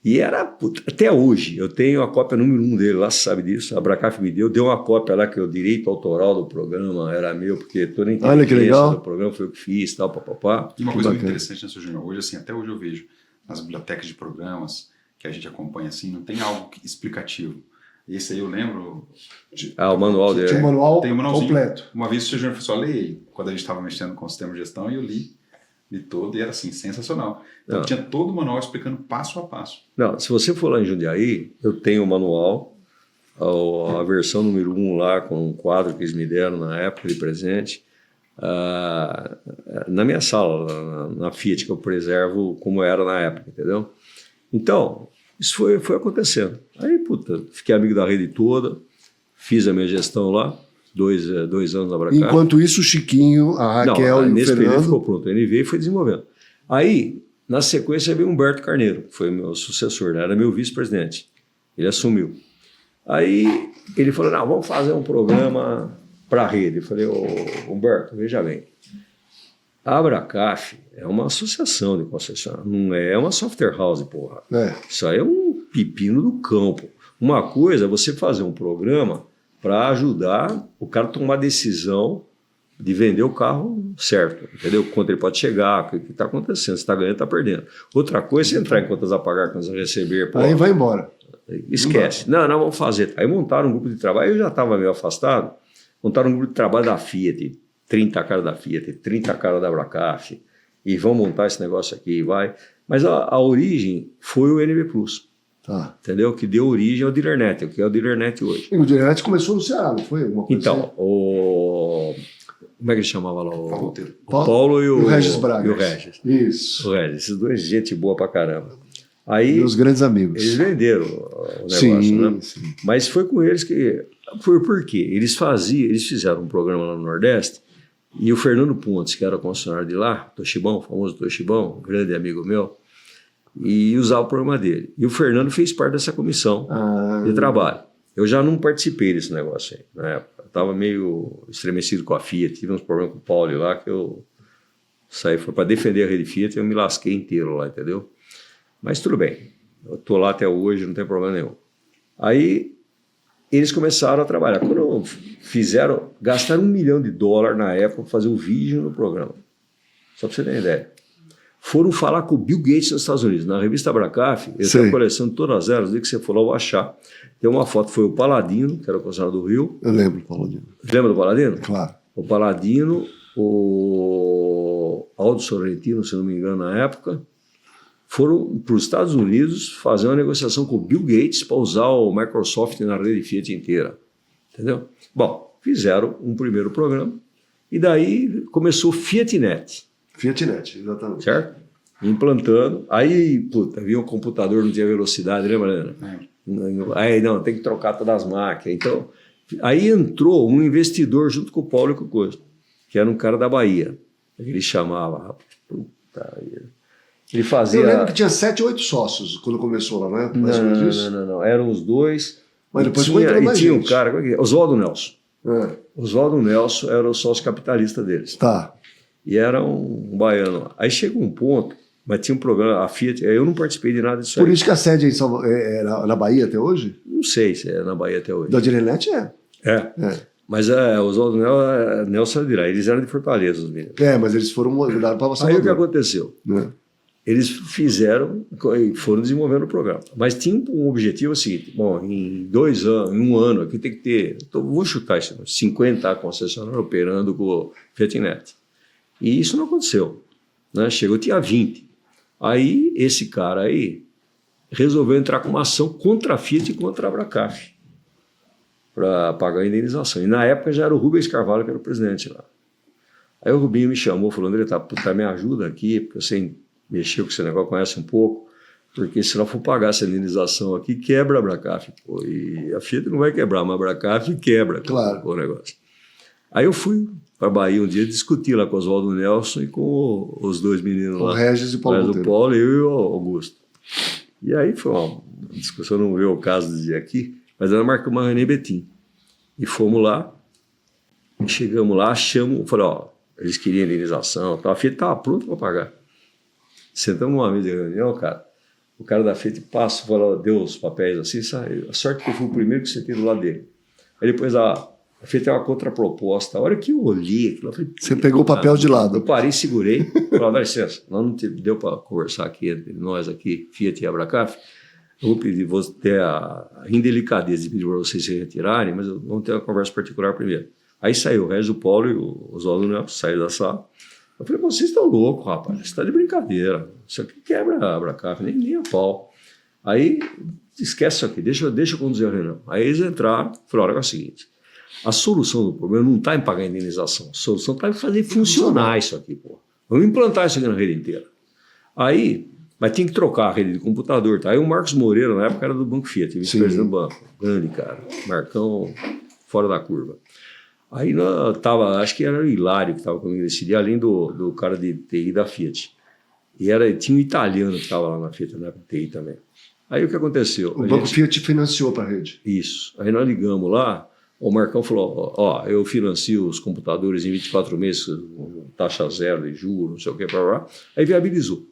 E era, até hoje, eu tenho a cópia número 1 dele lá, você sabe disso, a Abracaf me deu uma cópia lá que o direito autoral do programa era meu, porque toda a inteligência do programa foi eu que fiz, tal, papapá. E uma coisa muito interessante, né, Sr. Júnior? Hoje, assim, até hoje eu vejo nas bibliotecas de programas que a gente acompanha, assim, não tem algo explicativo. Esse aí eu lembro... o manual dele. Tinha um manual tem um manualzinho completo. É. Uma vez o Sr. Júnior só leia quando a gente estava mexendo com o sistema de gestão, e eu li todo, e era assim, sensacional. Então tinha todo o manual explicando passo a passo. Não, se você for lá em Jundiaí, eu tenho o manual, a versão número 1 lá, com um quadro que eles me deram na época de presente, na minha sala, na Fiat, que eu preservo como era na época, entendeu? Então, isso foi acontecendo. Aí, fiquei amigo da rede toda, fiz a minha gestão lá, 2 anos na Abracaf. Enquanto isso, o Chiquinho, a Raquel e o nesse Fernando... período ficou pronto, o NV foi desenvolvendo. Aí, na sequência, veio Humberto Carneiro, que foi meu sucessor, né? Era meu vice-presidente. Ele assumiu. Aí, ele falou, vamos fazer um programa para a rede. Eu falei, Humberto, veja bem, a Abracaf é uma associação de concessionários, não é uma software house, porra. Isso aí é um pepino do campo. Uma coisa é você fazer um programa para ajudar o cara a tomar decisão de vender o carro certo, entendeu? Quanto ele pode chegar, o que está acontecendo, se está ganhando, está perdendo. Outra coisa é você entrar em contas a pagar, contas a receber. Aí vai embora. Esquece. Não, vamos fazer. Aí montaram um grupo de trabalho, eu já estava meio afastado, montaram um grupo de trabalho da Fiat, 30 caras da Fiat, 30 caras da Abracaf, e vão montar esse negócio aqui, vai. Mas a origem foi o NV Plus. Entendeu? Que deu origem ao DealerNet, o que é o DealerNet hoje. E o DealerNet começou no Ceará, não foi? Alguma coisa então, assim? Como é que ele chamava lá? O Paulo e o Regis Braga. E o Regis. Isso. O Regis, esses dois, gente boa pra caramba. Aí, Meus grandes amigos. eles venderam o negócio, Sim, né? sim. Mas foi com eles que... Por quê? Eles fizeram um programa lá no Nordeste e o Fernando Pontes, que era concessionário de lá, Toshibão, famoso Toshibão, um grande amigo meu, e usava o programa dele. E o Fernando fez parte dessa comissão de trabalho. Eu já não participei desse negócio aí, na época. Eu estava meio estremecido com a Fiat, tive uns problemas com o Paulo lá, que eu saí, foi para defender a rede Fiat e eu me lasquei inteiro lá, entendeu? Mas tudo bem, eu estou lá até hoje, não tem problema nenhum. Aí eles começaram a trabalhar. Quando fizeram, gastaram $1 milhão na época para fazer o vídeo no programa. Só para você ter uma ideia. Foram falar com o Bill Gates nos Estados Unidos. Na revista Abracaf, eu tenho a coleção de todas elas, desde que você for lá, eu vou achar. Tem uma foto, foi o Paladino, que era o concessionário do Rio. Eu lembro do Paladino. Lembra do Paladino? Claro. O Paladino, o Aldo Sorrentino, se não me engano, na época, foram para os Estados Unidos fazer uma negociação com o Bill Gates para usar o Microsoft na rede Fiat inteira. Entendeu? Bom, fizeram um primeiro programa e daí começou o Fiatnet. Fiatnet, exatamente. Certo? Implantando. Aí, puta, havia um computador, não tinha velocidade, lembra, Helena? Aí, não, tem que trocar todas as máquinas. Então, aí entrou um investidor junto com o Paulo e com o Costa, que era um cara da Bahia. Ele chamava, puta, ele fazia... Eu lembro que tinha 7, 8 sócios quando começou lá, né? Mais ou menos isso? Não. Eram os dois. Mas depois tinha, foi mais tinha gente. um cara, como é que é? Oswaldo Nelson. É. Oswaldo Nelson era o sócio capitalista deles. Tá. E era um baiano. Aí chegou um ponto, mas tinha um programa, a Fiat, eu não participei de nada disso Por aí. isso que a sede é na Bahia até hoje? Não sei se é na Bahia até hoje. Da Direnet é. É. Mas o Oswaldo Nelson era de lá. Eles eram de Fortaleza, os meninos. É, mas eles foram mudaram para Salvador. Aí o que aconteceu? Né? Eles fizeram e foram desenvolvendo o programa. Mas tinha um objetivo seguinte: bom, em 2 anos, em 1 ano, aqui tem que ter, vou chutar isso, 50 concessionários operando com o Fiatnet. E isso não aconteceu. Né? Chegou, tinha 20. Aí esse cara aí resolveu entrar com uma ação contra a Fiat e contra a Abracaf para pagar a indenização. E na época já era o Rubens Carvalho que era o presidente lá. Aí o Rubinho me chamou, falou: André, me ajuda aqui, porque você mexeu com esse negócio, conhece um pouco, porque se não for pagar essa indenização aqui, quebra a Abracaf. Pô, e a Fiat não vai quebrar, mas a Abracaf quebra. Claro. O negócio. Aí eu fui para a Bahia um dia discutir lá com o Oswaldo Nelson e com os dois meninos lá. O Regis e o Paulo Monteiro. O Paulo, eu e o Augusto. E aí foi uma discussão, não veio o caso de dizer aqui, mas ela marcou uma reunião em Betim. E fomos lá, e chegamos lá, achamos, falei, ó, eles queriam indenização, a Fiat estava pronta para pagar. Sentamos numa mesa de reunião, cara, o cara da Fiat passou, falou, deu os papéis assim, saiu. A sorte que eu fui o primeiro que sentei do lado dele. Aí depois a Fiat tem uma contraproposta. A hora que eu olhei aquilo, eu falei, você pegou o papel de lado. Eu parei, segurei, falei, dá licença, nós não deu para conversar aqui entre nós aqui, Fiat e Abracaf. Eu vou pedir, vou ter a indelicadeza de pedir para vocês se retirarem, mas vamos ter uma conversa particular primeiro. Aí saiu o Regis, o Paulo e o Oswaldo Nelson, saíram da sala. Eu falei, vocês estão loucos, rapaz, você está de brincadeira. Isso aqui quebra a Abracaf, nem a pau. Aí, esquece isso aqui, deixa eu conduzir a reunião. Aí eles entraram, falaram, olha, é o seguinte, a solução do problema não está em pagar a indenização, a solução está em fazer funcionar isso aqui, pô. Vamos implantar isso aqui na rede inteira. Aí, mas tinha que trocar a rede de computador, tá? Aí o Marcos Moreira, na época, era do Banco Fiat, vice-presidente do banco, grande cara, Marcão, fora da curva. Aí tava, acho que era o Hilário que estava comigo nesse dia, além do cara de TI da Fiat. E tinha um italiano que estava lá na Fiat, na TI também. Aí o que aconteceu? O Banco Fiat financiou para a rede. Isso. Aí nós ligamos lá, o Marcão falou, ó, eu financio os computadores em 24 meses, taxa zero de juros, não sei o que, blá, blá. Aí viabilizou.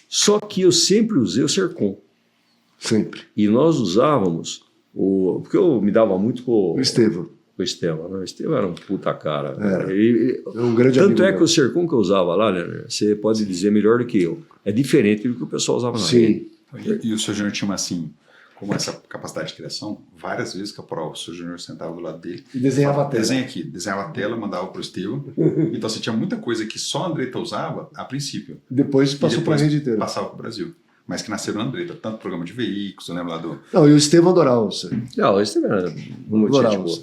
Só que eu sempre usei o Sercom. Sempre. E nós usávamos, porque eu me dava muito com o Estevão. O Estevão, né? O Estevão era um puta cara. É um grande tanto amigo que o Sercom que eu usava lá, né, você pode dizer melhor do que eu, é diferente do que o pessoal usava na rede. E o seu Júnior tinha assim, como essa capacidade de criação, várias vezes que o seu Júnior sentava do lado dele e desenhava a tela. Desenha aqui, desenhava a tela, mandava para o Estevão. Então você tinha muita coisa que só a Andretta usava a princípio. Depois passou para a rede inteira. Passava para o Brasil. Mas que nasceram na Andretta, tanto programa de veículos, eu lembro lá do... Não, e o Estevão adorava você. Não, o Estevão era muito gente boa.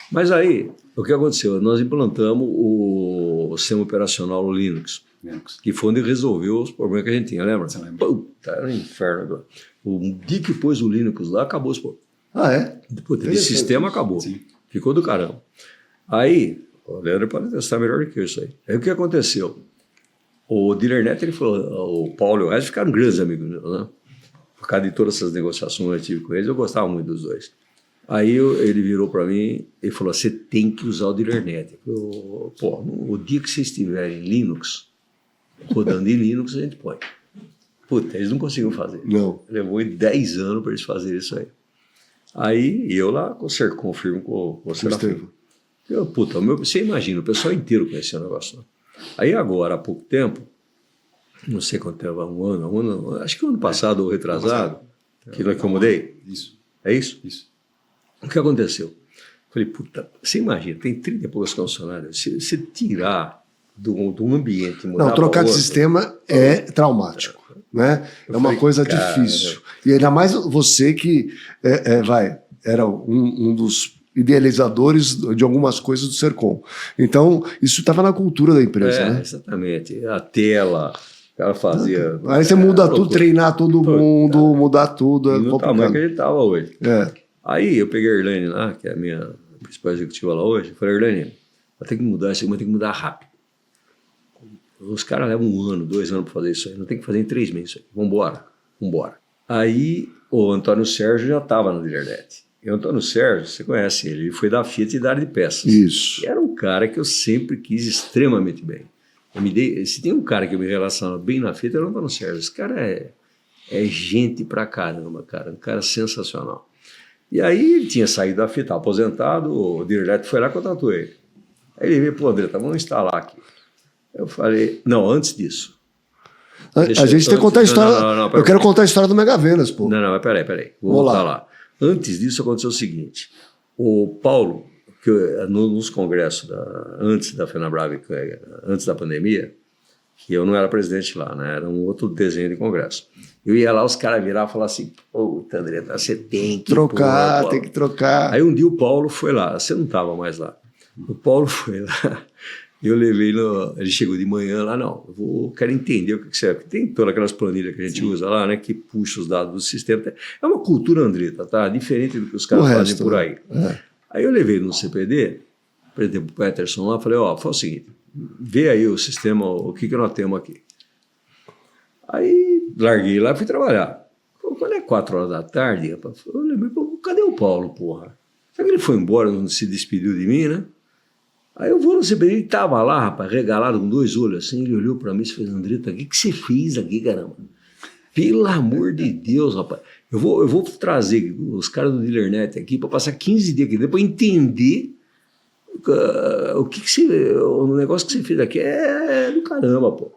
Mas aí, o que aconteceu? Nós implantamos o sistema operacional no Linux, Linux. que foi onde resolveu os problemas que a gente tinha, lembra? Você lembra? Puta, era um inferno agora. O dia que pôs o Linux lá, acabou os problemas. Ah, é? Puta, esse sistema acabou. Sim. Ficou do caramba. Aí, o Leandro pode testar melhor do que isso aí. Aí o que aconteceu? O Dealernet, ele falou, o Paulo e o Regis ficaram grandes amigos meus, né? Por causa de todas essas negociações que eu tive com eles, eu gostava muito dos dois. Aí ele virou para mim e falou, você tem que usar o Dealernet. Eu falei, pô, o dia que vocês estiverem em Linux, rodando em Linux, a gente põe. Puta, eles não conseguiam fazer. Não. Levou 10 anos para eles fazerem isso aí. Aí eu lá confirmo com o Serafim. Puta, você imagina, o pessoal inteiro conhecia o negócio. Né? Aí agora, há pouco tempo, não sei quanto tempo, um ano, acho que o ano passado ou retrasado, que eu mudei. Isso. É isso? Isso. O que aconteceu? Falei, puta, você imagina, tem 30 e poucos funcionários, se você tirar de um ambiente... Não, trocar de sistema é traumático. Né? É uma coisa difícil. E ainda mais você que era um dos idealizadores de algumas coisas do Sercom. Então, isso estava na cultura da empresa. Né? Exatamente. A tela, o cara fazia... Aí você muda tudo, treinar todo mundo, mudar tudo. E no tamanho que a gente estava hoje. É. Aí eu peguei a Irlane lá, que é a minha principal executiva lá hoje, falei, Irlane, vai ter que mudar isso aí, mas tem que mudar rápido. Os caras levam 1 ano, 2 anos para fazer isso aí, não tem que fazer em 3 meses isso aí. Vambora. Aí o Antônio Sérgio já estava no Dealernet. E o Antônio Sérgio, você conhece ele foi da Fiat e da área de peças. Isso. E era um cara que eu sempre quis extremamente bem. Se tem um cara que eu me relacionava bem na Fiat, era o Antônio Sérgio. Esse cara é gente pra caramba, cara. Um cara sensacional. E aí ele tinha saído da Fiat, aposentado, o Dealernet foi lá e contratou ele. Aí ele veio, pô, André, vamos instalar aqui. Eu falei, não, antes disso. A gente tem que contar a história. Não, eu quero contar a história do Megavendas, pô. Não, mas peraí. Vou voltar lá. Antes disso aconteceu o seguinte: o Paulo, que nos congressos antes da FenaBrave, antes da pandemia, que eu não era presidente lá, né? Era um outro desenho de congresso. Eu ia lá, os caras viravam e falavam assim: puta, André, você tem que trocar, tem que trocar. Aí um dia o Paulo foi lá, você não estava mais lá. O Paulo foi lá. Eu levei, ele chegou de manhã lá, quero entender o que você é, porque tem todas aquelas planilhas que a gente usa lá, né, que puxa os dados do sistema. É uma cultura Andretta, tá? Diferente do que os caras fazem por aí. É. Aí eu levei no CPD, apresentei pro Peterson lá, falei, faz o seguinte, vê aí o sistema, o que nós temos aqui. Aí larguei lá e fui trabalhar. Quando é 4 horas da tarde, eu lembrei, cadê o Paulo, porra? Será que ele foi embora, não se despediu de mim, né? Aí eu vou no CPD, ele estava lá, rapaz, regalado com 2 olhos assim, ele olhou para mim e fez, Andretta, o que você fez aqui, caramba? Pelo amor de Deus, rapaz, eu vou trazer os caras do Dealernet aqui para passar 15 dias aqui, para entender o negócio que você fez aqui é do caramba, pô.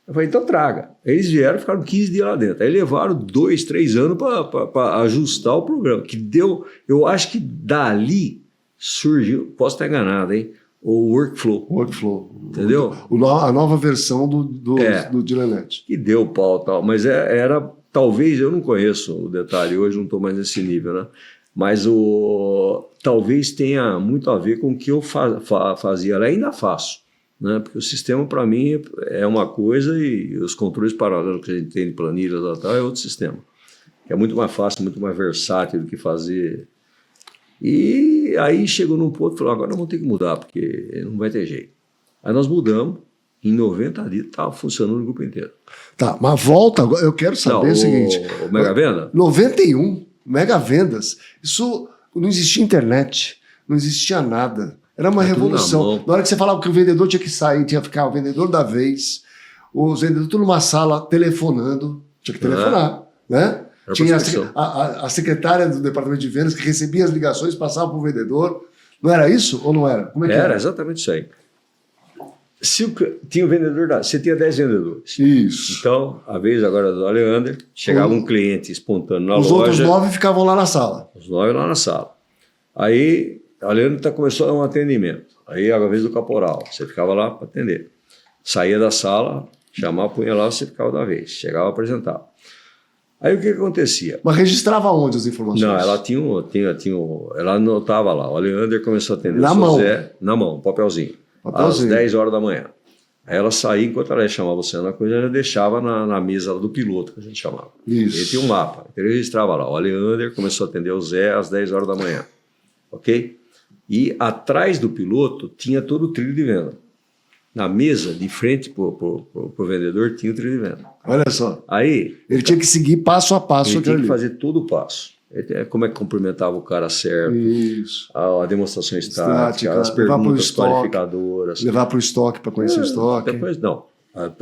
Eu falei, então traga. Aí eles vieram, ficaram 15 dias lá dentro. Aí levaram 2, 3 anos para ajustar o programa, que deu, eu acho que dali surgiu, posso estar enganado, hein? O workflow. Entendeu? A nova versão do Dealernet. Que deu pau e tal. Mas era, talvez, eu não conheço o detalhe, hoje não estou mais nesse nível, né? Mas talvez tenha muito a ver com o que eu fazia. Eu ainda faço, né? Porque o sistema, para mim, é uma coisa e os controles paralelos que a gente tem de planilhas e tal é outro sistema. É muito mais fácil, muito mais versátil do que fazer. E aí chegou num ponto e falou, agora nós vamos ter que mudar, porque não vai ter jeito. Aí nós mudamos, em 90 dias estava funcionando o grupo inteiro. Tá, mas volta, eu quero saber o seguinte. O Megavenda? 91, Megavendas, isso não existia internet, não existia nada. Era uma revolução. Na hora que você falava que o vendedor tinha que sair, tinha que ficar o vendedor da vez, os vendedores tudo numa sala telefonando, tinha que telefonar, né? Tinha a secretária do departamento de vendas que recebia as ligações, passava para o vendedor. Não era isso ou não era? Como é que era? Era exatamente isso aí. Tinha o vendedor você tinha 10 vendedores. Isso. Então, a vez agora do Aleander, chegava um cliente espontâneo na loja. Os outros 9 ficavam lá na sala. Os 9 lá na sala. Aí, a Aleander começou a dar um atendimento. Aí, a vez do caporal, você ficava lá para atender. Saía da sala, chamava, punha lá, você ficava da vez. Chegava, apresentava. Aí o que acontecia? Mas registrava onde as informações? Não, ela ela anotava lá. O Aleander começou a atender na o mão. José na mão, papelzinho. Às 10 horas da manhã. Aí ela saía, enquanto ela ia chamar você na coisa, ela deixava na mesa do piloto, que a gente chamava. Isso. Ele tinha um mapa, então ele registrava lá, o Aleander começou a atender o Zé às 10 horas da manhã, ok? E atrás do piloto tinha todo o trilho de venda. Na mesa, de frente pro vendedor, tinha o trilho de venda. Olha só. Aí... Ele tinha que seguir passo a passo ele tinha aquilo que ali. fazer todo o passo. Como é que cumprimentava o cara certo, Isso. a demonstração estática, as levar pro perguntas estoque, qualificadoras. Levar para o estoque para conhecer o estoque. Depois, não.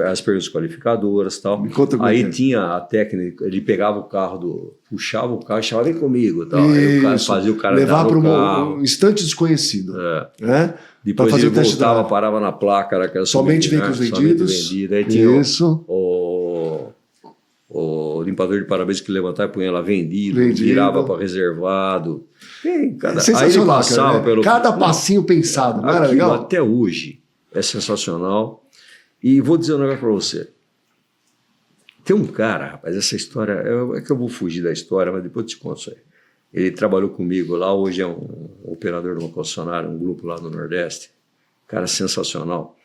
As perguntas qualificadoras e tal. Me conta como é Aí que é. tinha a técnica, ele pegava o carro, puxava o carro e chamava, vem comigo. Tal. Aí o cara fazia o cara levar andar para no carro. um instante desconhecido. Né? Depois fazer ele o test voltava, drive. parava na placa. Era aquela Somente veículos vendidos. Somente vendido. Aí tinha Isso. o limpador de para-brisa que levantava e punha lá vendido. Vendido. Virava para reservado. Aí ele Sensacional, passava cara, né? pelo... Cada passinho pensado, não era Aquilo legal? até hoje é sensacional. E vou dizer um negócio para você. Tem um cara, rapaz, essa história... É que eu vou fugir da história, mas depois eu te conto isso aí. Ele trabalhou comigo lá, hoje é um operador de uma concessionária, um grupo lá no Nordeste. Cara sensacional.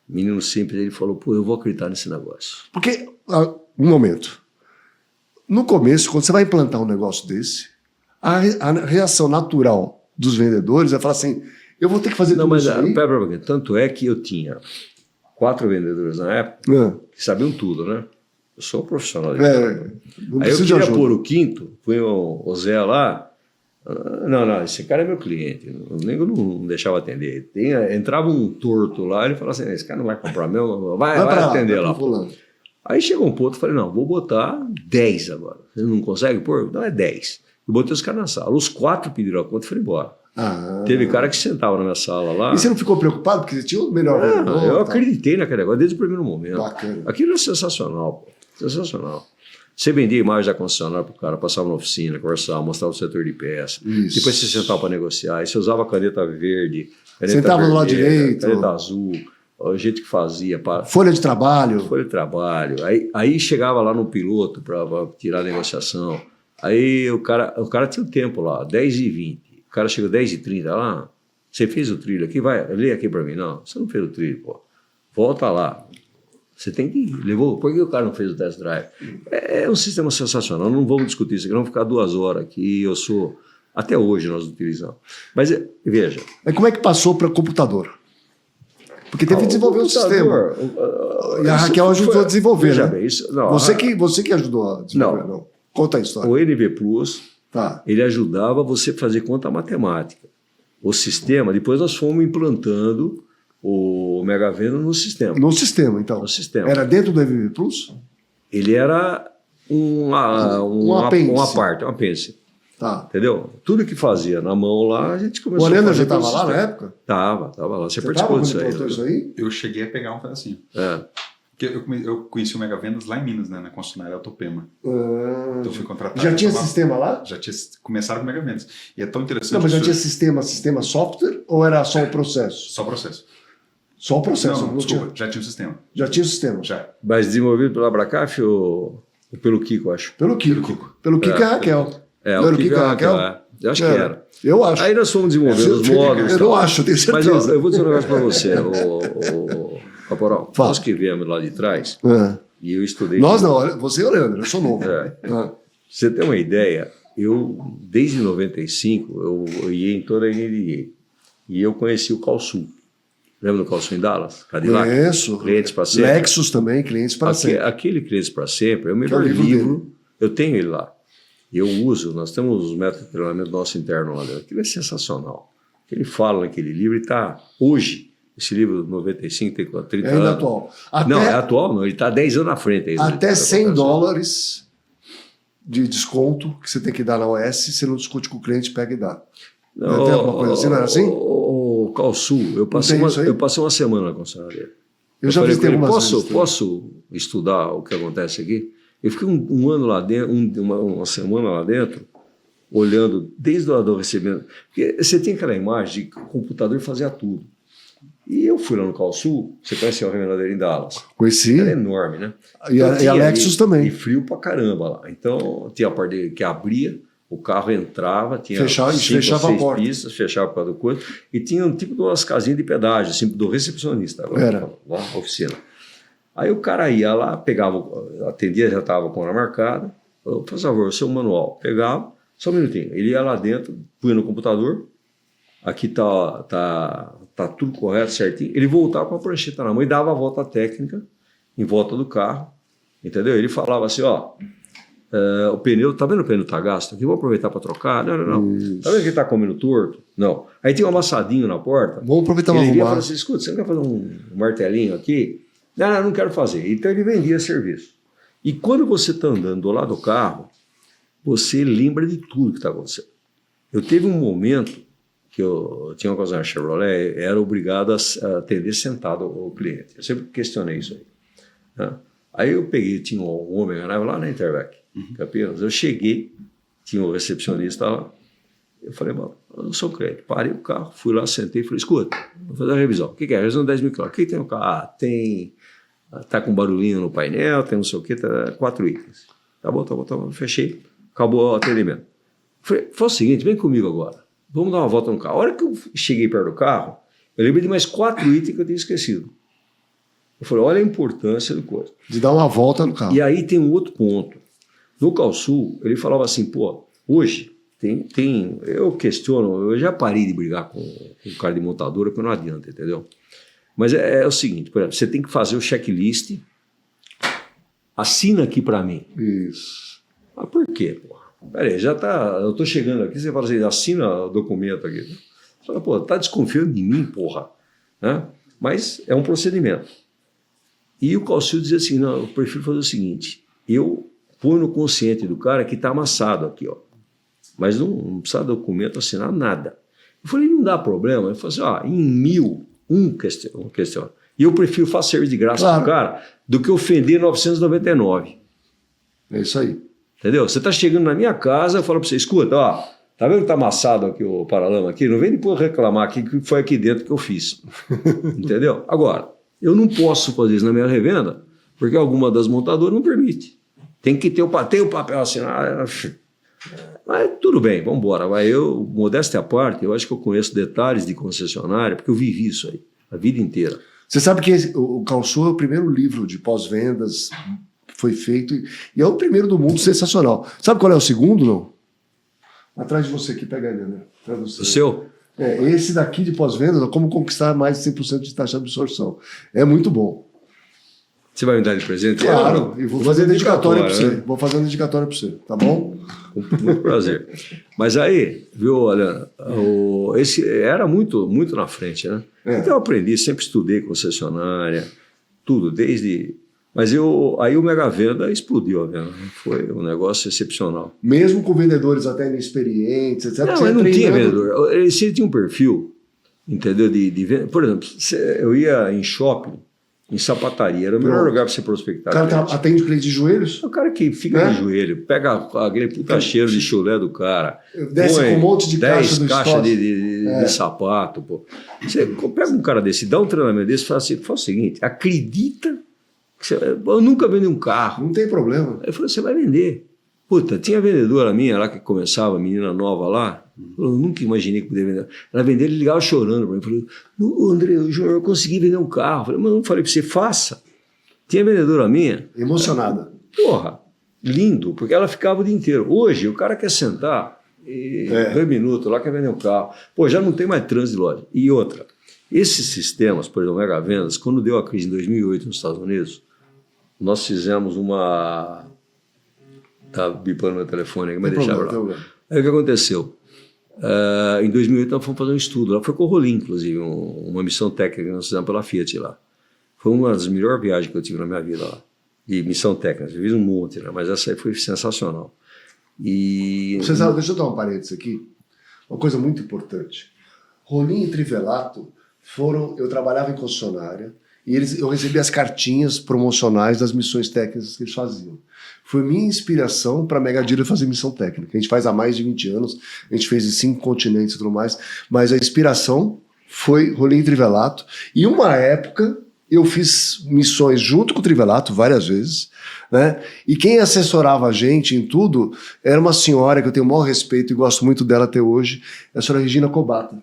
Menino simples, ele falou, pô, eu vou acreditar nesse negócio. Porque, um momento, no começo, quando você vai implantar um negócio desse, a reação natural dos vendedores é falar assim, eu vou ter que fazer Não, tudo mas isso aí. pera, tanto é que eu tinha 4 vendedores na época que sabiam tudo, né? Eu sou um profissional. Não Aí eu preciso de queria ajuda. pôr o quinto, põe o Zé lá. Não, esse cara é meu cliente. O nego não deixava atender. Entrava um torto lá, ele falava assim, esse cara não vai comprar mesmo, vai pra atender vai lá. pro fulano. Aí chegou um ponto, eu falei, não, vou botar 10 agora. Você não consegue pôr? Não, é 10. Eu botei os caras na sala. Os 4 pediram a conta e foram embora. Teve cara que sentava na minha sala lá. E você não ficou preocupado? Porque você tinha o melhor vendedor, Eu tal. acreditei naquele negócio desde o primeiro momento. Bacana. Aquilo é sensacional, pô. Sensacional. Você vendia imagens da concessionária para o cara, passava na oficina, conversava, mostrava o setor de peça. Isso. Depois você sentava para negociar. Aí você usava caneta verde, caneta Sentava do lado vermelha, direito. caneta azul, o jeito que fazia. Folha de trabalho. Folha de trabalho. Aí chegava lá no piloto para tirar a negociação. Aí o cara tinha o tempo lá, 10h20. O cara chegou 10h30 lá. Você fez o trilho aqui? Vai, lê aqui para mim. Não, você não fez o trilho, pô. Volta lá. Você tem que ir. Levou. Por que o cara não fez o test drive? É um sistema sensacional. Não vamos discutir isso aqui. Vamos ficar 2 horas aqui. Até hoje nós utilizamos. Mas veja. Aí como é que passou para computador? Porque teve que desenvolver o sistema. E a Raquel ajudou a desenvolver. Veja né? bem, não, Você que ajudou a desenvolver. Não. Conta a história. O NV Plus, Tá. ele ajudava você a fazer conta matemática. O sistema, depois nós fomos implantando o Mega Venda no sistema. No sistema, então. No sistema. Era dentro do EVV Plus? Ele era um apêndice. Tá. Entendeu? Tudo que fazia na mão lá, a gente começou O Leandro a fazer já estava pelo lá na sistema. época? Tava lá. Você Você participou tava disso quando aí. implantou né? isso aí? Eu cheguei a pegar um pedacinho. É. Porque eu conheci o Mega Vendas lá em Minas, né, na concessionária Autopema. Então eu fui contratado. Já tinha pra tomar- sistema lá? Já tinha começado com o Mega Vendas. E é tão interessante. Não, mas já que tinha sistema software ou era só o processo? Só o processo. Só o processo. Não, desculpa, já tinha o sistema. Já tinha o sistema. Já. Mas desenvolvido pela Abracaf ou pelo Kiko, acho? Pelo Kiko. Pelo Kiko e a Raquel. É, Não era o Kiko e a Raquel. Eu acho que era. Eu acho. Aí nós fomos desenvolvendo os módulos. Eu tal. não acho, eu tenho Mas certeza. ó, eu vou dizer um negócio para você, o Caporal. Fala. Nós que viemos lá de trás, e eu estudei... Nós não, você e o Leandro, eu sou novo. Você tem uma ideia, desde 95, eu ia em toda a NDA. E eu conheci o Calsul. Lembra do Calsul em Dallas? Cadillac? Conheço. Clientes para sempre. Lexus também, clientes para sempre. Aquele Clientes para sempre é o melhor Que é o livro livro. Eu tenho ele lá. Eu uso, nós temos os métodos de treinamento nosso interno lá dentro. Aquilo é sensacional. Ele fala naquele livro e está hoje. Esse livro de 95 tem 30 É ainda anos. atual. Não, é atual, não. Ele está 10 anos na frente. Até $100 de desconto que você tem que dar na OS, você não discute com o cliente, pega e dá. Não, tem alguma coisa assim, não era assim? O Calsul, eu passei uma semana na concessionária dele. Eu já falei visitei com ele, algumas vezes. posso estudar o que acontece aqui? Eu fiquei um ano lá dentro, uma semana lá dentro, olhando desde o do recebimento. Porque você tem aquela imagem de que o computador fazia tudo. E eu fui lá no Calsul, você conhece a revendadeira em Dallas? Conheci. Era enorme, né? E a Lexus também. E frio pra caramba lá. Então, tinha a parte dele que abria, O carro entrava, tinha Fechava cinco a ou porta. 6 pistas, fechava para do coisa, e tinha um tipo de umas casinhas de pedágio, assim, do recepcionista, Era. lá na oficina. Aí o cara ia lá, pegava, atendia, já estava com a hora marcada, falou, por favor, o seu manual. Pegava, só um minutinho, ele ia lá dentro, punha no computador, aqui tá tudo correto, certinho, ele voltava com a prancheta na mão e dava a volta técnica em volta do carro, entendeu? Ele falava assim, ó, o pneu, tá vendo o pneu tá gasto aqui? Vou aproveitar para trocar? Não. Isso. Tá vendo que ele tá comendo torto? Não. Aí tinha um amassadinho na porta. Vamos aproveitar para Ele via e falava arrumar. assim, escuta, você não quer fazer um martelinho aqui? Não quero fazer. Então ele vendia serviço. E quando você está andando do lado do carro, você lembra de tudo que está acontecendo. Eu teve um momento que eu tinha uma coisa na Chevrolet, era obrigado a atender sentado o cliente. Eu sempre questionei isso aí. Né? Aí eu peguei, tinha um Ômega lá na Intervec, Campinas. Eu cheguei, tinha um recepcionista lá. Eu falei, mano, eu não sou cliente. Parei o carro, fui lá, sentei e falei, escuta, vou fazer a revisão. O que é? Revisão de 10 mil quilômetros. O que tem no carro? Tem... Tá com barulhinho no painel, tem não sei o que, 4 itens. Tá bom. Fechei, acabou o atendimento. Falei, faz o seguinte, vem comigo agora. Vamos dar uma volta no carro. A hora que eu cheguei perto do carro, eu lembrei de mais 4 itens que eu tinha esquecido. Eu falei, olha a importância do coisa. De dar uma volta no carro. E aí tem um outro ponto. No Calsul, ele falava assim, pô, hoje eu questiono, eu já parei de brigar com o cara de montadora, porque não adianta, entendeu? Mas é o seguinte, por exemplo, você tem que fazer o checklist, assina aqui para mim. Isso. Mas por quê, pô? Peraí, eu tô chegando aqui, você fala assim, assina o documento aqui. Você fala, pô, tá desconfiando de mim, porra? Né? Mas é um procedimento. E o Calcio dizia assim, não, eu prefiro fazer o seguinte, eu ponho no consciente do cara que tá amassado aqui, ó. Mas não precisa documento, assinar nada. Eu falei, não dá problema. Ele falou assim, em 1000, questiona. E eu prefiro fazer serviço de graça pro cara do que ofender 999. É isso aí. Entendeu? Você tá chegando na minha casa, eu falo para você, escuta, ó, tá vendo que tá amassado aqui o paralama aqui? Não vem depois reclamar aqui que foi aqui dentro que eu fiz. Entendeu? Agora, eu não posso fazer isso na minha revenda, porque alguma das montadoras não permite. Tem que ter o papel assinado. Mas tudo bem, vamos embora. Modéstia à parte, eu acho que eu conheço detalhes de concessionária, porque eu vivi isso aí, a vida inteira. Você sabe que o Calçou é o primeiro livro de pós-vendas que foi feito, e é o primeiro do mundo, sensacional. Sabe qual é o segundo, não? Atrás de você aqui, pega ele, né? O seu? Esse daqui de pós-vendas, como conquistar mais de 100% de taxa de absorção. É muito bom. Você vai me dar de presente? Claro, e vou fazer dedicatória para você. Vou fazer uma dedicatória para você, tá bom? Com muito prazer. Mas aí, viu, olha, esse era muito, muito na frente, né? Então eu aprendi, sempre estudei concessionária, tudo, desde... Mas aí o Mega Venda explodiu, né? Foi um negócio excepcional. Mesmo com vendedores até inexperientes, etc. Não, mas não tinha vendedor. Ele tinha um perfil, entendeu? Por exemplo, eu ia em shopping, em sapataria, era o melhor lugar para você prospectar. O cara atende o cliente de joelhos? O cara que fica de joelho, pega aquele puta cheiro de chulé do cara. Desce com um monte de caixa do 10 caixas de sapato, pô. Você pega um cara desse, dá um treinamento desse, fala assim, faz o seguinte, acredita que eu nunca vendi um carro. Não tem problema. Aí eu falei, você vai vender. Puta, tinha vendedora minha lá que começava, menina nova lá, eu nunca imaginei que poderia vender. Ela vendeu, ele ligava chorando para mim. Falei, André, eu consegui vender um carro. Eu falei, mas não falei para você, faça. Tinha vendedora minha. Emocionada. Porra, lindo, porque ela ficava o dia inteiro. Hoje, o cara quer sentar, 2 minutos, lá quer vender um carro. Pô, já não tem mais trânsito de loja. E outra, esses sistemas, por exemplo, Mega Vendas, quando deu a crise em 2008 nos Estados Unidos, nós fizemos uma... Tá bipando meu telefone aqui, mas deixava lá. Aí o que aconteceu? Em 2008 nós fomos fazer um estudo, lá foi com o Rolim, inclusive, uma missão técnica que nós fizemos pela Fiat lá. Foi uma das melhores viagens que eu tive na minha vida lá, de missão técnica. Eu fiz um monte, né? Mas essa aí foi sensacional. E... Você sabe, deixa eu dar um parênteses aqui. Uma coisa muito importante. Rolim e Trivelato eu trabalhava em concessionária, e eu recebia as cartinhas promocionais das missões técnicas que eles faziam. Foi minha inspiração para a Mega Dealer fazer missão técnica. A gente faz há mais de 20 anos, a gente fez em 5 continentes e tudo mais, mas a inspiração foi Rolim e Trivelato. E uma época, eu fiz missões junto com o Trivelato várias vezes, né? E quem assessorava a gente em tudo era uma senhora que eu tenho o maior respeito e gosto muito dela até hoje, é a senhora Regina Cobata.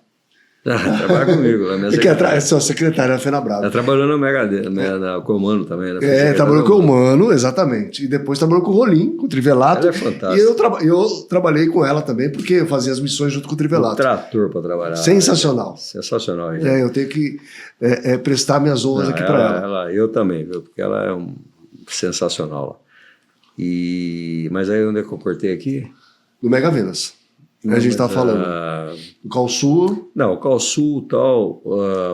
Trabalha comigo, a minha Que é sua secretária na FenaBrava. Ela trabalhou na Mega, na Comando também, né? Trabalhou com o Mano, exatamente. E depois trabalhou com o Rolim, com o Trivelato. Ela é fantástica. E eu trabalhei com ela também, porque eu fazia as missões junto com o Trivelato. Um trator para trabalhar. Sensacional. Sensacional. Eu tenho que prestar minhas honras aqui para ela. Eu também, viu? Porque ela é sensacional. Mas aí onde é que eu cortei aqui? Do Mega Vendas. A gente estava falando. O Calsul. Não, o Calsul, tal,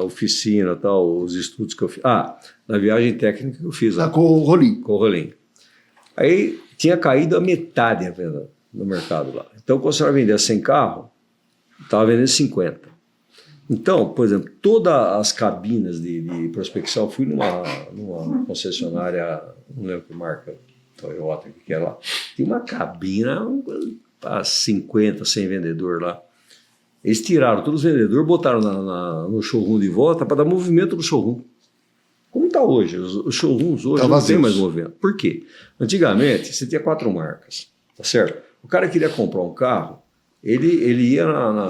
oficina, tal, os estudos que eu fiz. Na viagem técnica que eu fiz lá. Com o Rolim. Com o Rolim. Aí tinha caído a metade a venda no mercado lá. Então, quando você vai vender 100 carros, estava vendendo 50. Então, por exemplo, todas as cabinas de prospecção, eu fui numa concessionária, não lembro que marca, Toyota, que era lá, tinha uma cabina para 50, 100 vendedores lá. Eles tiraram todos os vendedores, botaram no showroom de volta para dar movimento no showroom. Como está hoje? Os showrooms hoje não tem mais movimento. Por quê? Antigamente, você tinha 4 marcas, tá certo? O cara queria comprar um carro, ele ia